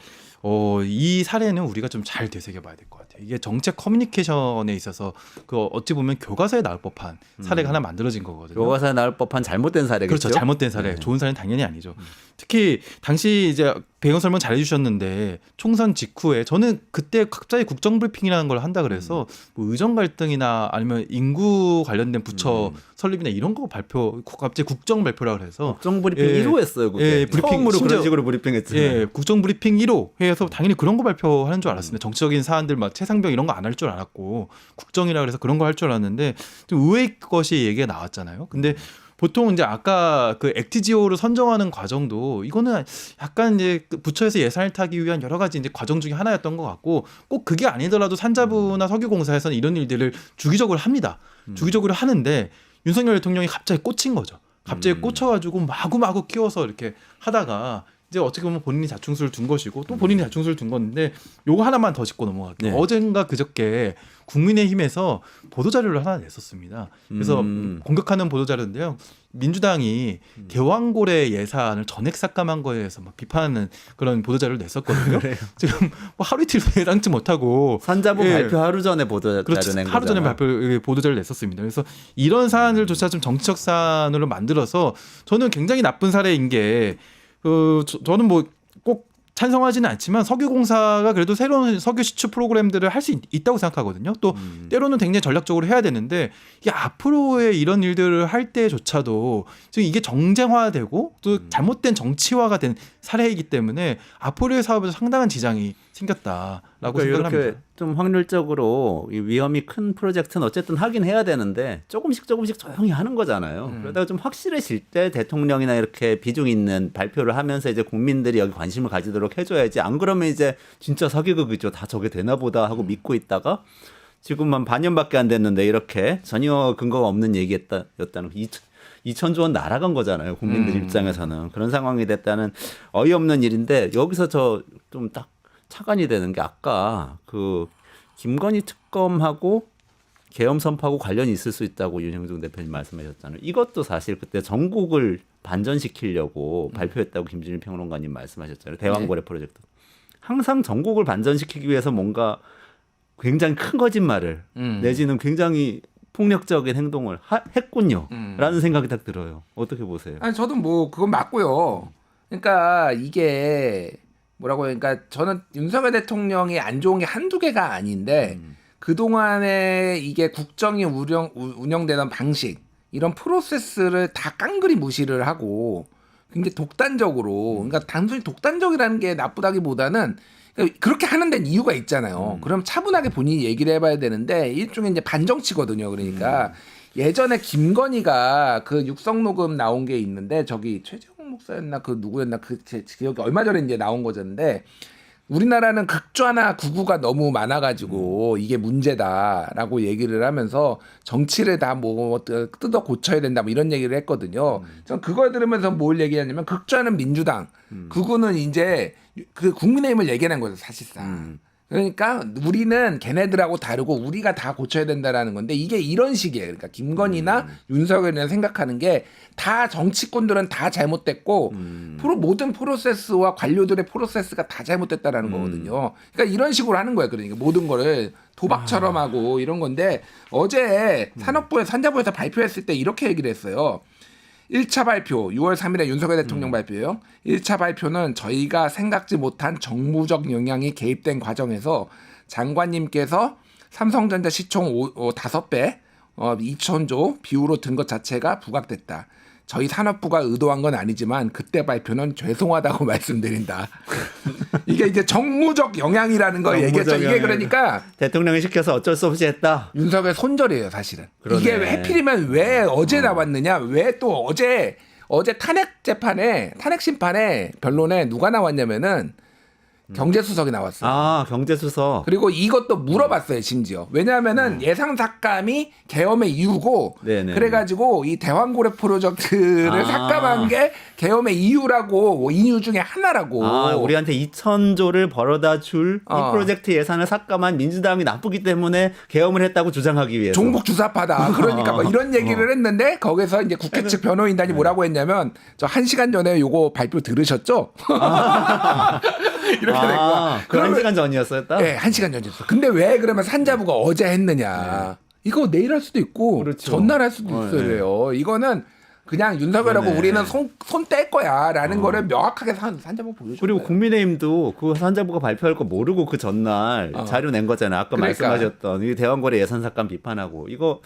이 사례는 우리가 좀 잘 되새겨봐야 될 것 같아요. 이게 정책 커뮤니케이션에 있어서 그 어찌 보면 교과서에 나올 법한 사례가 하나 만들어진 거거든요. 교과서에 나올 법한 잘못된 사례겠죠. 그렇죠. 잘못된 사례. 네. 좋은 사례는 당연히 아니죠. 특히 당시 이제 배경 설명 잘 해주셨는데 총선 직후에 저는 그때 갑자기 국정 브리핑이라는 걸 한다 그래서 뭐 의정 갈등이나 아니면 인구 관련된 부처 설립이나 이런 거 갑자기 국정 발표라 그래서 국정 브리핑 예. 1호 했어요. 그때. 예, 브리핑 처음으로 심지어- 그런 식으로 브리핑했잖아요. 예, 국정 브리핑 1호 회에서 당연히 그런 거 발표하는 줄 알았습니다. 정치적인 사안들 막 최상병 이런 거 안 할 줄 알았고 국정이라 그래서 그런 거 할 줄 알았는데 좀 의외의 것이 얘기가 나왔잖아요. 근데 보통 이제 아까 그 액티지오를 선정하는 과정도 이거는 약간 이제 그 부처에서 예산을 타기 위한 여러 가지 이제 과정 중에 하나였던 것 같고 꼭 그게 아니더라도 산자부나 석유공사에서는 이런 일들을 주기적으로 합니다. 주기적으로 하는데 윤석열 대통령이 갑자기 꽂힌 거죠. 갑자기 꽂혀가지고 마구마구 끼워서 이렇게 하다가 이제 어떻게 보면 본인이 자충수를 둔 것이고 또 본인이 자충수를 둔 건데 요거 하나만 더 짚고 넘어갈게요. 네. 어젠가 그저께 국민의힘에서 보도자료를 하나 냈었습니다. 그래서 공격하는 보도자료인데요. 민주당이 개왕고래 예산을 전액 삭감한 거에 대해서 막 비판하는 그런 보도자료를 냈었거든요. 지금 뭐 하루 이틀 예상치 못하고 산자부 예. 발표 하루 전에 보도자료 그렇죠. 낸 하루 전에 거잖아요. 보도자료를 냈었습니다. 그래서 이런 사안들조차 좀 정치적 사안으로 만들어서 저는 굉장히 나쁜 사례인 게 저는 뭐 꼭 찬성하지는 않지만 석유공사가 그래도 새로운 석유 시추 프로그램들을 할 수 있다고 생각하거든요. 또 때로는 굉장히 전략적으로 해야 되는데 이게 앞으로의 이런 일들을 할 때조차도 지금 이게 정쟁화되고 또 잘못된 정치화가 된 사례이기 때문에 앞으로의 사업에서 상당한 지장이 생겼다라고 생각을 이렇게 합니다. 좀 확률적으로 이 위험이 큰 프로젝트는 어쨌든 하긴 해야 되는데 조금씩 조용히 하는 거잖아요. 그러다가 좀 확실해질 때 대통령이나 이렇게 비중 있는 발표를 하면서 이제 국민들이 여기 관심을 가지도록 해줘야지. 안 그러면 이제 진짜 사기극이죠. 다 저게 되나 보다 하고 믿고 있다가 지금 한 반년밖에 안 됐는데 이렇게 전혀 근거가 없는 얘기였다는 2,000조 원 날아간 거잖아요. 국민들 입장에서는. 그런 상황이 됐다는 어이없는 일인데 여기서 저 좀 딱 차관이 되는 게 아까 그 김건희 특검하고 계엄 선포하고 관련이 있을 수 있다고 윤형중 대표님 말씀하셨잖아요. 이것도 사실 그때 전국을 반전시키려고 발표했다고 김준일 평론가님 말씀하셨잖아요. 대왕고래 프로젝트. 항상 전국을 반전시키기 위해서 뭔가 굉장히 큰 거짓말을 내지는 굉장히 폭력적인 행동을 했군요. 라는 생각이 딱 들어요. 어떻게 보세요? 아니 저도 뭐 그건 맞고요. 그러니까 이게 뭐라고 해요? 그러니까 저는 윤석열 대통령이 안 좋은 게 한두 개가 아닌데 그동안에 이게 국정이 운영되던 방식 이런 프로세스를 다 깡그리 무시를 하고 굉장히 독단적으로 그러니까 단순히 독단적이라는 게 나쁘다기보다는 그렇게 하는 데는 이유가 있잖아요. 그럼 차분하게 본인이 얘기를 해봐야 되는데 일종의 이제 반정치거든요. 그러니까 예전에 김건희가 그 육성 녹음 나온 게 있는데 저기 최재형 목사였나 그 누구였나 그 제 기억이 얼마 전에 이제 나온 거였는데 우리나라는 극좌나 극우가 너무 많아가지고 이게 문제다라고 얘기를 하면서 정치를 다 뭐 뜯어 고쳐야 된다 뭐 이런 얘기를 했거든요. 전 그걸 들으면서 뭘 얘기하냐면 극좌는 민주당, 극우는 이제 그 국민의힘을 얘기하는 거죠 사실상. 그러니까 우리는 걔네들하고 다르고 우리가 다 고쳐야 된다라는 건데 이게 이런 식이에요. 그러니까 김건희나 윤석열이나 생각하는 게 다 정치권들은 다 잘못됐고 모든 프로세스와 관료들의 프로세스가 다 잘못됐다라는 거거든요. 그러니까 이런 식으로 하는 거예요. 그러니까 모든 거를 도박처럼 하고 이런 건데 어제 산자부에서 발표했을 때 이렇게 얘기를 했어요. 1차 발표 6월 3일에 윤석열 대통령 발표예요. 1차 발표는 저희가 생각지 못한 정무적 영향이 개입된 과정에서 장관님께서 삼성전자 시총 5배 2,000조 비율로 든 것 자체가 부각됐다. 저희 산업부가 의도한 건 아니지만 그때 발표는 죄송하다고 말씀드린다. 이게 이제 정무적 영향이라는 걸 얘기했죠. 이게 그러니까 대통령이 시켜서 어쩔 수 없이 했다. 윤석열 손절이에요, 사실은. 그러네. 이게 해필이면 왜 어제 나왔느냐? 왜 또 어제 탄핵 심판에 변론에 누가 나왔냐면은 경제수석이 나왔어요. 아, 경제수석. 그리고 이것도 물어봤어요, 심지어. 왜냐하면은 예상 삭감이 계엄의 이유고, 네네. 그래가지고 이 대왕고래 프로젝트를 아. 삭감한 게 계엄의 이유라고, 뭐 이유 중에 하나라고. 아, 우리한테 2,000조를 벌어다 줄 이 프로젝트 예산을 삭감한 민주당이 나쁘기 때문에 계엄을 했다고 주장하기 위해서. 종북 주사파다. 그러니까 뭐 이런 얘기를 했는데 거기서 이제 국회 측 변호인단이 뭐라고 했냐면 저 1시간 전에 요거 발표 들으셨죠? 이렇게 된 거야. 그 1시간 전이었어요, 딱? 네, 1시간 전이었어. 근데 왜 그러면 산자부가 어제 했느냐? 이거 내일 할 수도 있고 그렇죠. 전날 할 수도 있어요. 이거는 그냥 윤석열하고 그러네. 우리는 손 뗄 거야라는 거를 명확하게 산자부 보여줘. 그리고 국민의힘도 그 산자부가 발표할 거 모르고 그 전날 자료 낸 거잖아요. 아까 그러니까. 말씀하셨던 이 대왕거래 예산 삭감 비판하고 이거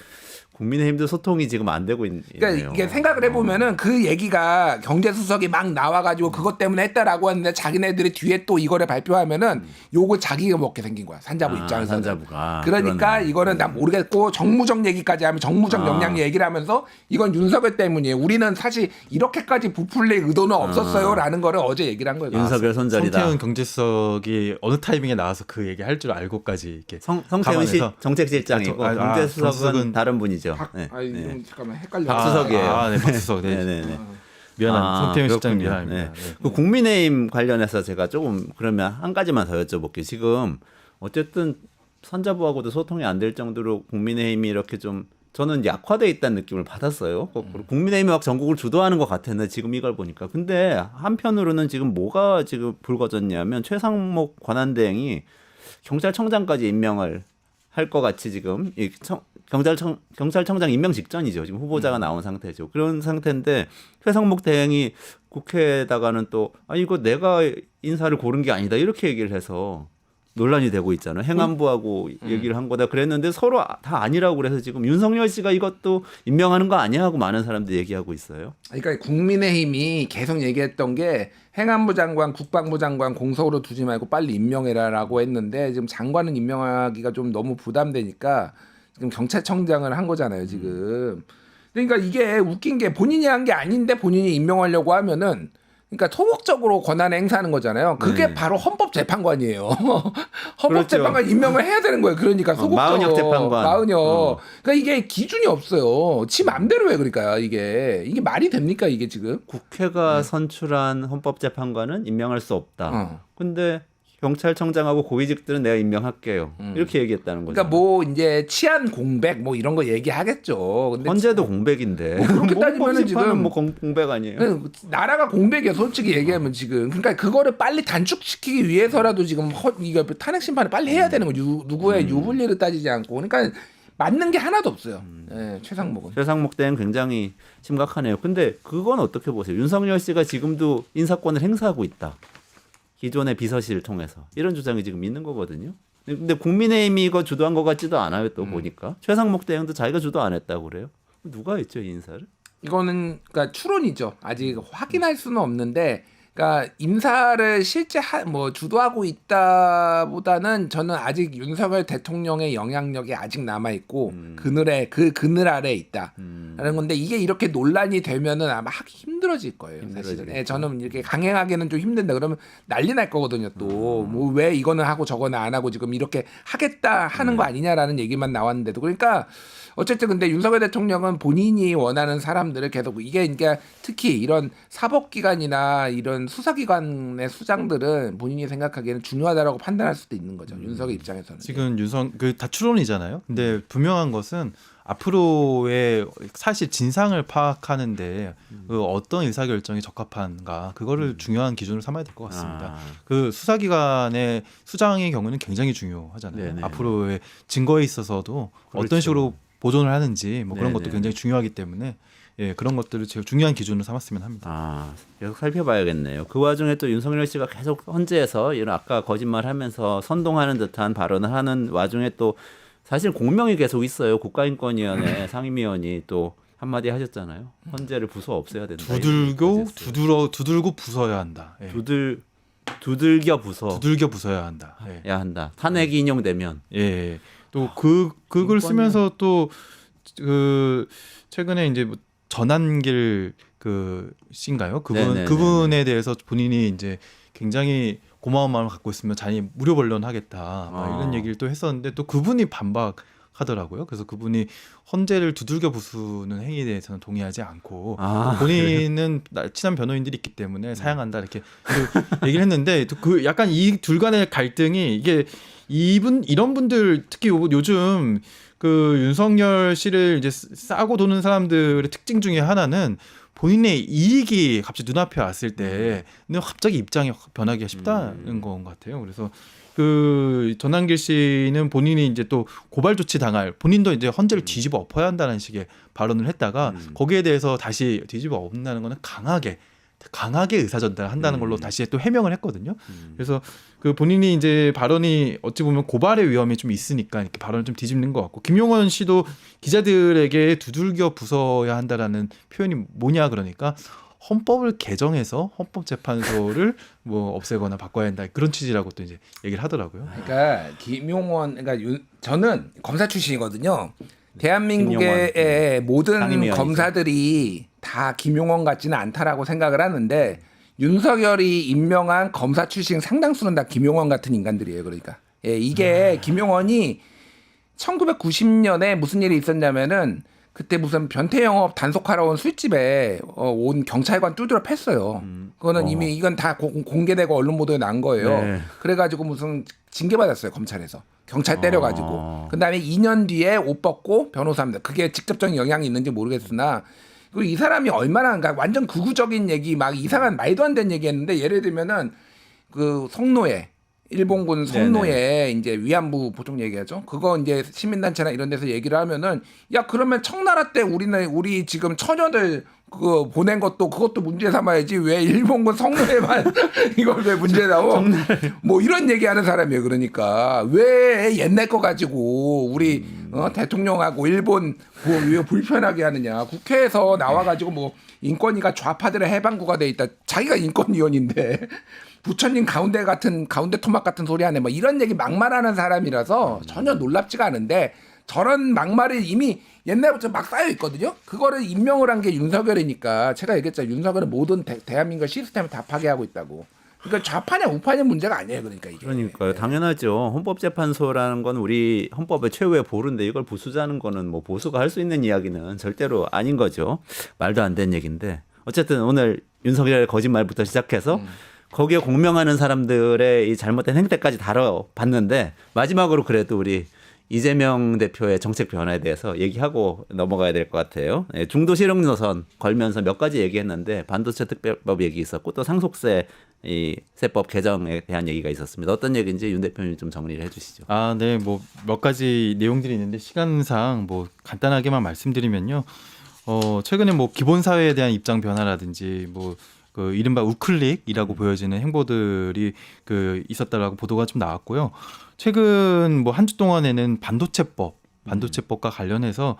국민의힘도 소통이 지금 안 되고 있네요. 그러니까 이게 생각을 해보면은 그 얘기가 경제수석이 막 나와가지고 그것 때문에 했다라고 하는데 자기네들이 뒤에 또 이거를 발표하면은 요거 자기가 먹게 생긴 거야. 산자부 입장에서. 산자부가. 그러니까 그러네. 이거는 난 모르겠고 정무적 얘기까지 하면 정무적 역량 얘기를 하면서 이건 윤석열 때문이에요. 우리는 사실 이렇게까지 부풀릴 의도는 없었어요라는 거를 어제 얘기를 한 거예요. 윤석열 손절이다. 성태훈 경제수석이 어느 타이밍에 나와서 그 얘기 할 줄 알고까지 이렇게 성태훈 씨 감안해서. 정책실장이고 경제수석은 경제수석은 다른 분이죠. 잠깐만 헷갈려. 박수석이에요. 네, 박수석. 네. 네네네. 미안합니다. 성태훈 실장 그렇군요. 미안합니다. 네. 그 국민의힘 관련해서 제가 조금 그러면 한 가지만 더 여쭤볼게요. 지금 어쨌든 산자부하고도 소통이 안 될 정도로 국민의힘이 이렇게 좀 저는 약화돼 있다는 느낌을 받았어요. 거꾸로 국민의힘이 막 전국을 주도하는 것 같았는데 지금 이걸 보니까. 근데 한편으로는 지금 뭐가 지금 불거졌냐면 최상목 권한대행이 경찰청장까지 임명을 할 것 같이 지금 이 경찰청장 임명 직전이죠. 지금 후보자가 나온 상태죠. 그런 상태인데 최상목 대행이 국회에다가는 또 이거 내가 인사를 고른 게 아니다 이렇게 얘기를 해서 논란이 되고 있잖아요. 행안부하고 얘기를 한 거다 그랬는데 서로 다 아니라고 그래서 지금 윤석열 씨가 이것도 임명하는 거 아니야 하고 많은 사람들이 얘기하고 있어요. 그러니까 국민의힘이 계속 얘기했던 게 행안부 장관, 국방부 장관 공석으로 두지 말고 빨리 임명해라라고 했는데 지금 장관은 임명하기가 좀 너무 부담되니까 지금 경찰청장을 한 거잖아요, 지금. 그러니까 이게 웃긴 게 본인이 한 게 아닌데 본인이 임명하려고 하면은 그러니까 소극적으로 권한을 행사하는 거잖아요. 그게 네. 바로 헌법재판관이에요. 헌법재판관 임명을 해야 되는 거예요. 그러니까 소극적으로. 마은혁 재판관. 마은혁. 그러니까 이게 기준이 없어요. 지 맘대로 해 그러니까 이게 말이 됩니까 이게 지금? 국회가 선출한 헌법재판관은 임명할 수 없다. 근데 경찰청장하고 고위직들은 내가 임명할게요. 이렇게 얘기했다는 거죠. 그러니까 뭐 이제 치안 공백 뭐 이런 거 얘기하겠죠. 근데 헌재도 공백인데. 뭐 그렇게 따지면은 헌법재판은 지금 뭐 공백 아니에요? 나라가 공백이야 솔직히 얘기하면 지금. 그러니까 그거를 빨리 단축시키기 위해서라도 지금 이거 탄핵 심판을 빨리 해야 되는 거. 누구의 유불리를 따지지 않고. 그러니까 맞는 게 하나도 없어요. 예, 최상목은. 최상목 대행 굉장히 심각하네요. 근데 그건 어떻게 보세요? 윤석열 씨가 지금도 인사권을 행사하고 있다. 기존의 비서실을 통해서 이런 주장이 지금 있는 거거든요. 근데 국민의힘이 이거 주도한 것 같지도 않아요. 또 보니까 최상목 대행도 자기가 주도 안 했다고 그래요. 누가 했죠 이 인사를? 이거는 그러니까 추론이죠. 아직 확인할 수는 없는데, 그러니까 인사를 실제 뭐 주도하고 있다보다는 저는 아직 윤석열 대통령의 영향력이 아직 남아 있고 그늘 아래에 있다라는 건데 이게 이렇게 논란이 되면은 아마 하기 힘들어질 거예요. 사실은. 예, 저는 이렇게 강행하기는 좀 힘든데 그러면 난리 날 거거든요. 또 뭐 왜 이거는 하고 저거는 안 하고 지금 이렇게 하겠다 하는 거 아니냐라는 얘기만 나왔는데도 그러니까. 어쨌든 근데 윤석열 대통령은 본인이 원하는 사람들을 계속 이게 그러니까 특히 이런 사법기관이나 이런 수사기관의 수장들은 본인이 생각하기에는 중요하다라고 판단할 수도 있는 거죠. 윤석열 입장에서는. 지금 다 추론이잖아요. 근데 분명한 것은 앞으로의 사실 진상을 파악하는데 그 어떤 의사결정이 적합한가 그거를 중요한 기준으로 삼아야 될 것 같습니다. 그 수사기관의 수장의 경우는 굉장히 중요하잖아요. 네네. 앞으로의 증거에 있어서도 그렇죠. 어떤 식으로 보존을 하는지 뭐 그런 네네. 것도 굉장히 중요하기 때문에 예, 그런 것들을 제일 중요한 기준으로 삼았으면 합니다. 계속 살펴봐야겠네요. 그 와중에 또 윤석열 씨가 계속 헌재에서 이런 아까 거짓말하면서 선동하는 듯한 발언을 하는 와중에 또 사실 공명이 계속 있어요. 국가인권위원회 상임위원이 또 한마디 하셨잖아요. 헌재를 부숴 없애야 된다. 두들고 부숴야 한다. 예. 두들겨 부숴. 두들겨 부숴야 한다. 예. 야 한다. 탄핵이 인용되면. 예. 또 그걸 쓰면서 또 그 최근에 이제 뭐 전한길 그 씨인가요? 네네네. 그분에 대해서 본인이 이제 굉장히 고마운 마음을 갖고 있으면 자기 무료 변론하겠다 이런 얘기를 또 했었는데 또 그분이 반박하더라고요. 그래서 그분이 헌재를 두들겨 부수는 행위에 대해서는 동의하지 않고 본인은 친한 변호인들이 있기 때문에 사양한다 이렇게 얘기를 했는데 또 그 약간 이 둘 간의 갈등이 이게 이런 분들 특히 요즘 그 윤석열 씨를 이제 싸고 도는 사람들의 특징 중에 하나는 본인의 이익이 갑자기 눈앞에 왔을 때는 갑자기 입장이 변하기가 쉽다는 건 것 같아요. 그래서 그 전한길 씨는 본인이 이제 또 고발 조치 당할 본인도 이제 헌재를 뒤집어 엎어야 한다는 식의 발언을 했다가 거기에 대해서 다시 뒤집어 엎는다는 거는 강하게 의사전달을 한다는 걸로 다시 또 해명을 했거든요. 그래서 그 본인이 이제 발언이 어찌 보면 고발의 위험이 좀 있으니까 이렇게 발언을 좀 뒤집는 것 같고 김용원 씨도 기자들에게 두들겨 부숴야 한다라는 표현이 뭐냐 그러니까 헌법을 개정해서 헌법재판소를 뭐 없애거나 바꿔야 한다 그런 취지라고 또 이제 얘기를 하더라고요. 그러니까 김용원 저는 검사 출신이거든요. 대한민국의 모든 상임위원이죠. 검사들이 다 김용원 같지는 않다라고 생각을 하는데 윤석열이 임명한 검사 출신 상당수는 다 김용원 같은 인간들이에요. 그러니까 이게 김용원이 1990년에 무슨 일이 있었냐면은 그때 무슨 변태 영업 단속하러 온 술집에 온 경찰관 두드려 팼어요. 그거는 이미 이건 다 공개되고 언론 보도에 난 거예요. 네. 그래가지고 무슨 징계받았어요 검찰에서. 경찰 때려가지고. 그다음에 2년 뒤에 옷 벗고 변호사입니다. 그게 직접적인 영향이 있는지 모르겠으나 그리고 이 사람이 얼마나 그러니까 완전 극우적인 얘기 막 이상한 말도 안 되는 얘기했는데 예를 들면은 그 성노예 일본군 성노예 이제 위안부 보통 얘기하죠. 그거 이제 시민단체나 이런 데서 얘기를 하면은 야 그러면 청나라 때 우리 지금 처녀들 그거 보낸 것도 그것도 문제 삼아야지 왜 일본군 성노예만 이걸 왜 문제 삼어? 뭐 이런 얘기하는 사람이에요. 그러니까 왜 옛날 거 가지고 우리 대통령하고 일본 뭐 왜 불편하게 하느냐? 국회에서 나와가지고 뭐 인권위가 좌파들의 해방구가 돼 있다. 자기가 인권위원인데. 부처님 가운데 토막 같은 소리 하네. 뭐 이런 얘기 막말하는 사람이라서 전혀 놀랍지가 않은데 저런 막말이 이미 옛날부터 막 쌓여 있거든요. 그거를 임명을 한 게 윤석열이니까 제가 얘기했잖아요. 윤석열은 모든 대한민국 시스템을 다 파괴하고 있다고. 그러니까 좌파냐 우파냐 문제가 아니에요. 그러니까 이게. 그러니까요. 당연하죠. 헌법재판소라는 건 우리 헌법의 최후의 보루인데 이걸 부수자는 거는 뭐 보수가 할 수 있는 이야기는 절대로 아닌 거죠. 말도 안 되는 얘기인데 어쨌든 오늘 윤석열 거짓말부터 시작해서 거기에 공명하는 사람들의 이 잘못된 행태까지 다뤄봤는데 마지막으로 그래도 우리 이재명 대표의 정책 변화에 대해서 얘기하고 넘어가야 될 것 같아요. 중도 실용 노선 걸면서 몇 가지 얘기했는데 반도체 특별법 얘기 있었고 또 상속세 이 세법 개정에 대한 얘기가 있었습니다. 어떤 얘기인지 윤 대표님 좀 정리를 해주시죠. 네, 뭐 몇 가지 내용들이 있는데 시간상 뭐 간단하게만 말씀드리면요. 최근에 뭐 기본 사회에 대한 입장 변화라든지 뭐 그 이른바 우클릭이라고 보여지는 행보들이 그 있었다라고 보도가 좀 나왔고요. 최근 뭐 한 주 동안에는 반도체법과 관련해서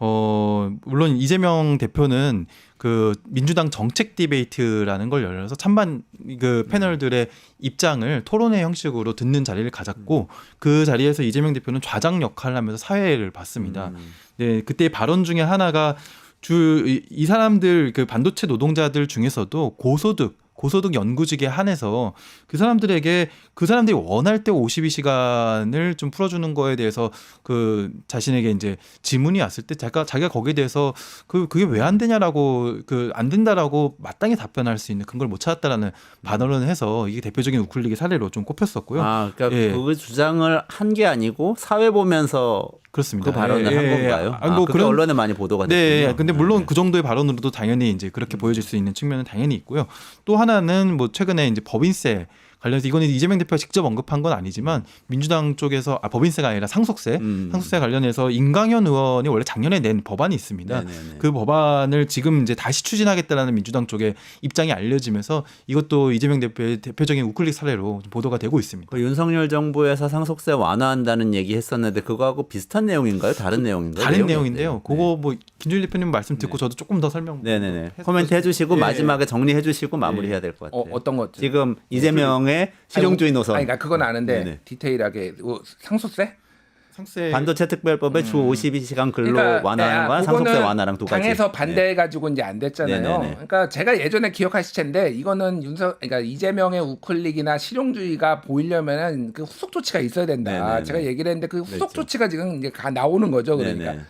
물론 이재명 대표는 그 민주당 정책 디베이트라는 걸 열어서 찬반 그 패널들의 입장을 토론회 형식으로 듣는 자리를 가졌고 그 자리에서 이재명 대표는 좌장 역할을 하면서 사회를 봤습니다. 네, 그때 발언 중에 하나가 이 사람들 그 반도체 노동자들 중에서도 고소득 연구직에 한해서 그 사람들이 원할 때 52시간을 좀 풀어주는 거에 대해서 그 자신에게 이제 지문이 왔을 때 자기가 거기에 대해서 그게 왜 안 되냐라고 안 된다라고 마땅히 답변할 수 있는 근거를 못 찾았다라는 반언을 해서 이게 대표적인 우클릭의 사례로 좀 꼽혔었고요. 그러니까 그 주장을 한 게 아니고 사회 보면서 그렇습니다. 그 발언을 한 건가요? 뭐 그게 언론에 많이 보도가 됐군요. 네, 근데 물론 그 정도의 발언으로도 당연히 이제 그렇게 보여질 수 있는 측면은 당연히 있고요. 또 하나는 뭐 최근에 이제 법인세 관련해서 이거는 이재명 대표가 직접 언급한 건 아니지만 민주당 쪽에서 법인세가 아니라 상속세 관련해서 임강현 의원이 원래 작년에 낸 법안이 있습니다. 네네네. 그 법안을 지금 이제 다시 추진하겠다라는 민주당 쪽의 입장이 알려지면서 이것도 이재명 대표의 대표적인 우클릭 사례로 보도가 되고 있습니다. 그 윤석열 정부에서 상속세 완화한다는 얘기했었는데 그거하고 비슷한 내용인가요? 다른 내용인가요? 다른 내용인데요. 그거 뭐 김준일 대표님 말씀 듣고 저도 조금 더 설명. 네네네. 코멘트 해주시고 예. 마지막에 정리해주시고 마무리해야 될 것 같아요. 어떤 거? 지금 이재명의 실용주의 노선. 그건 아는데 네네. 디테일하게 상속세? 상세 반도체 특별법에 주 52시간 근로 그러니까, 완화와 상속세 그거는 완화랑 두 가지. 당에서 반대해가지고 이제 안 됐잖아요. 네네네. 그러니까 제가 예전에 기억하실 텐데 이거는 그러니까 이재명의 우클릭이나 실용주의가 보이려면은 그 후속 조치가 있어야 된다. 네네네. 제가 얘기를 했는데 그 후속 그랬죠. 조치가 지금 이제 나오는 거죠. 그러니까 네네.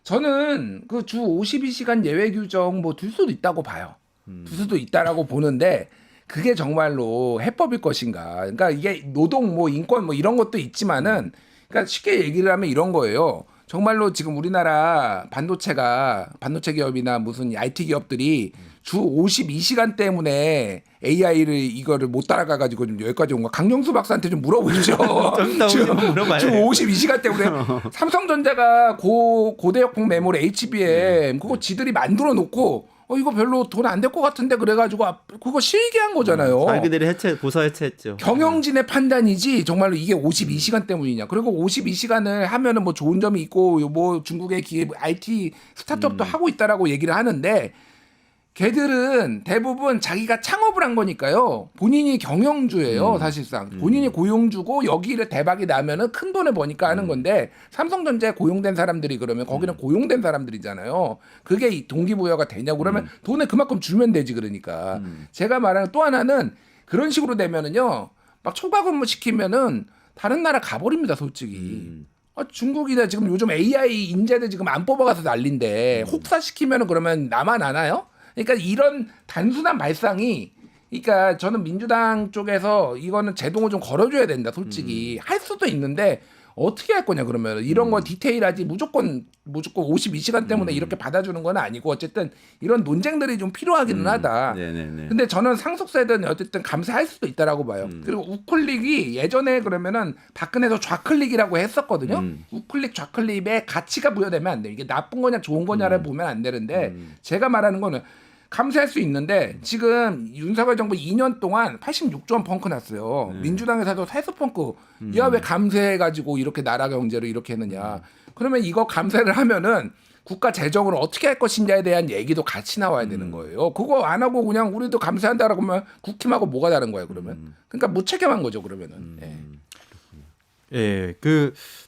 저는 그 주 52시간 예외 규정 뭐 둘 수도 있다고 봐요. 둘 수도 있다라고 보는데. 그게 정말로 해법일 것인가? 그러니까 이게 노동, 뭐 인권, 뭐 이런 것도 있지만은, 그러니까 쉽게 얘기를 하면 이런 거예요. 정말로 지금 우리나라 반도체 기업이나 무슨 IT 기업들이 주 52시간 때문에 AI를 이거를 못 따라가가지고 좀 여기까지 온 거. 강영수 박사한테 좀 물어보시죠. 주 52시간 때문에 삼성전자가 고대역폭 메모리 HBM 그거 지들이 만들어 놓고. 이거 별로 돈 안 될 것 같은데 그래가지고 그거 실기한 거잖아요. 자기들이 고사 해체했죠. 경영진의 판단이지 정말로 이게 52시간 때문이냐. 그리고 52시간을 하면은 뭐 좋은 점이 있고 뭐 중국의 기업 IT 스타트업도 하고 있다라고 얘기를 하는데 걔들은 대부분 자기가 창업을 한 거니까요. 본인이 경영주예요, 사실상. 본인이 고용주고 여기를 대박이 나면은 큰 돈을 버니까 하는 건데 삼성전자에 고용된 사람들이 그러면 거기는 고용된 사람들이잖아요. 그게 이 동기부여가 되냐고 그러면 돈을 그만큼 주면 되지 그러니까. 제가 말하는 또 하나는 그런 식으로 되면은요. 막 초과 근무 시키면은 다른 나라 가버립니다, 솔직히. 중국이나 지금 요즘 AI 인재들 지금 안 뽑아가서 난린데 혹사시키면은 그러면 나만 아나요? 그러니까 이런 단순한 발상이 그러니까 저는 민주당 쪽에서 이거는 제동을 좀 걸어줘야 된다 솔직히 할 수도 있는데 어떻게 할 거냐 그러면 이런 거 디테일하지 무조건 52시간 때문에 이렇게 받아주는 건 아니고 어쨌든 이런 논쟁들이 좀 필요하기는 하다. 네네네. 근데 저는 상속세든 어쨌든 감세할 수도 있다라고 봐요. 그리고 우클릭이 예전에 그러면은 박근혜도 좌클릭이라고 했었거든요. 우클릭 좌클릭에 가치가 부여되면 안 돼. 이게 나쁜 거냐 좋은 거냐를 보면 안 되는데 제가 말하는 거는 감세할 수 있는데 지금 윤석열 정부 2년 동안 86조 원 펑크 났어요. 민주당에서도 세수 펑크. 야 왜 감세해가지고 이렇게 나라 경제를 이렇게 했느냐. 그러면 이거 감세를 하면은 국가 재정을 어떻게 할 것인가에 대한 얘기도 같이 나와야 되는 거예요. 그거 안 하고 그냥 우리도 감세한다라고 하면 국힘하고 뭐가 다른 거예요 그러면. 그러니까 무책임한 거죠 그러면은. 예,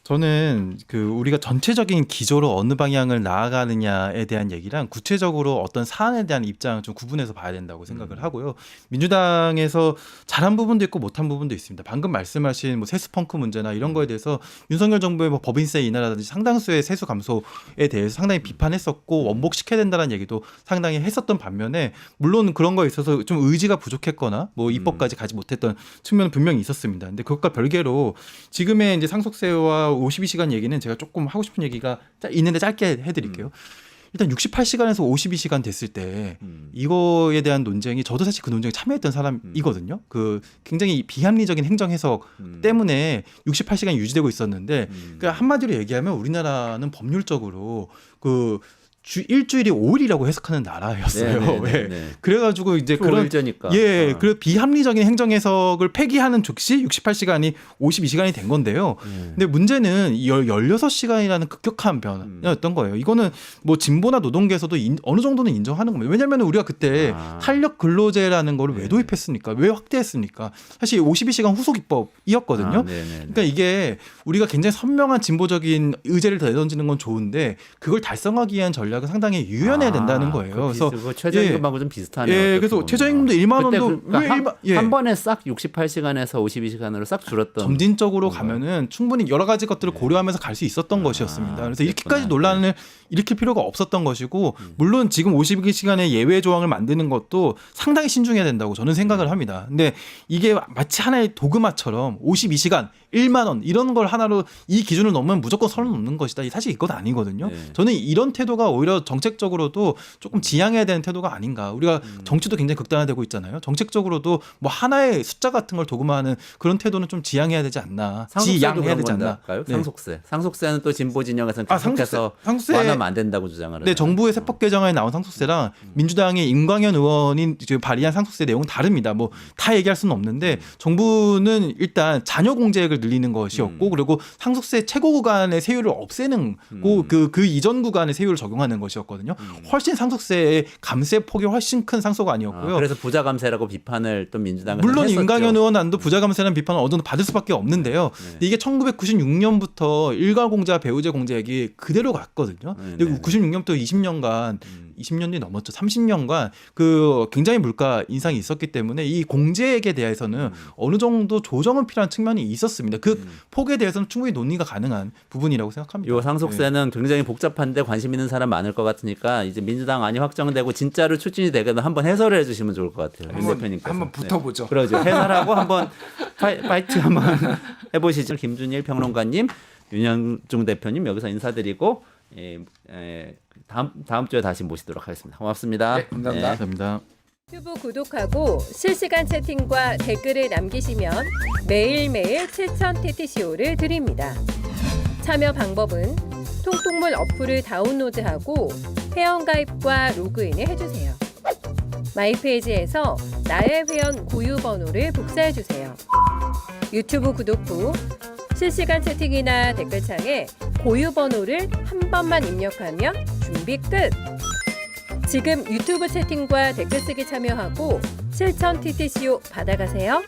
저는 우리가 전체적인 기조로 어느 방향을 나아가느냐에 대한 얘기랑 구체적으로 어떤 사안에 대한 입장을 좀 구분해서 봐야 된다고 생각을 하고요. 민주당에서 잘한 부분도 있고 못한 부분도 있습니다. 방금 말씀하신 뭐 세수 펑크 문제나 이런 거에 대해서 윤석열 정부의 뭐 법인세 인하라든지 상당수의 세수 감소에 대해서 상당히 비판했었고 원복시켜야 된다는 얘기도 상당히 했었던 반면에 물론 그런 거에 있어서 좀 의지가 부족했거나 뭐 입법까지 가지 못했던 측면은 분명히 있었습니다. 근데 그것과 별개로 지금의 이제 상속세와 52시간 얘기는 제가 조금 하고 싶은 얘기가 있는데 짧게 해드릴게요. 일단 68시간에서 52시간 됐을 때 이거에 대한 논쟁이 저도 사실 그 논쟁에 참여했던 사람이거든요. 굉장히 비합리적인 행정 해석 때문에 68시간이 유지되고 있었는데 그러니까 한마디로 얘기하면 우리나라는 법률적으로 일주일이 5일이라고 해석하는 나라였어요. 예. 그래가지고 이제 그런 그래 비합리적인 행정 해석을 폐기하는 즉시 68시간이 52시간이 된 건데요. 근데 문제는 16시간이라는 급격한 변화였던 거예요. 이거는 뭐 진보나 노동계에서도 어느 정도는 인정하는 겁니다. 왜냐하면 우리가 그때 탄력 근로제라는 거를 왜 도입했습니까? 왜 확대했습니까? 사실 52시간 후속 입법이었거든요. 그러니까 이게 우리가 굉장히 선명한 진보적인 의제를 내던지는 건 좋은데 그걸 달성하기 위한 전략은 상당히 유연해야 된다는 거예요. 그래서 최저임금하고 좀 비슷하네요. 예, 그래서 최저임금도 1만 원도 한 번에 싹 68시간에서 52시간으로 싹 줄었던. 점진적으로 가면은 충분히 여러 가지 것들을 고려하면서 갈 수 있었던 것이었습니다. 그래서 이렇게까지 논란을 일으킬 필요가 없었던 것이고 물론 지금 52시간의 예외 조항을 만드는 것도 상당히 신중해야 된다고 저는 생각을 합니다. 근데 이게 마치 하나의 도그마처럼 52시간 1만 원 이런 걸 하나로 이 기준을 넘으면 무조건 선을 넘는 것이다. 사실 이건 아니거든요. 저는 이런 태도가 오히려 정책적으로도 조금 지양해야 되는 태도가 아닌가. 우리가 정치도 굉장히 극단화되고 있잖아요. 정책적으로도 뭐 하나의 숫자 같은 걸 도구화하는 그런 태도는 좀 지양해야 되지 않나. 지양해야 되지 않나. 상속세는 또 진보 진영에서는 계속해서 완화하면 안 된다고 주장을 해요. 네, 정부의 세법 개정안에 나온 상속세랑 민주당의 임광현 의원이 발의한 상속세 내용은 다릅니다. 뭐 다 얘기할 수는 없는데 정부는 일단 자녀 공제액을 늘리는 것이었고 그리고 상속세 최고 구간의 세율을 없애는 그 이전 구간의 세율을 적용하는 감세라는 것이었거든요. 훨씬 상속세의 감세 폭이 훨씬 큰 상소가 아니었고요. 그래서 부자 감세라고 비판을 또 민주당은 물론 했었죠. 임강현 의원 안도 부자 감세라는 비판을 어느 정도 받을 수밖에 없는데요. 근데 이게 1996년부터 일가 공제와 배우자 공제액이 그대로 갔거든요. 근데 96년부터 20년간 20년이 넘었죠. 30년간 그 굉장히 물가 인상이 있었기 때문에 이 공제액에 대해서는 어느 정도 조정은 필요한 측면이 있었습니다. 그 폭에 대해서는 충분히 논의가 가능한 부분이라고 생각합니다. 요 상속세는 굉장히 복잡한데 관심 있는 사람 많을 것 같으니까 이제 민주당 안이 확정되고 진짜로 추진이 되거든 한번 해설을 해주시면 좋을 것 같아요. 임 대표님께서. 한번 붙어보죠. 그러죠. 해설하고 한번 파이팅 한번 해보시죠. 김준일 평론가님, 윤영중 대표님 여기서 인사드리고 다음 주에 다시 모시도록 하겠습니다. 고맙습니다. 네, 감사합니다. 감사합니다. 유튜브 구독하고 실시간 채팅과 댓글을 남기시면 매일매일 7,000TTCO를 드립니다. 참여 방법은 통통물 어플을 다운로드하고 회원가입과 로그인을 해주세요. 마이페이지에서 나의 회원 고유 번호를 복사해주세요. 유튜브 구독 후 실시간 채팅이나 댓글창에 고유 번호를 한 번만 입력하면 준비 끝! 지금 유튜브 채팅과 댓글 쓰기 참여하고 7,000TTCO 받아가세요.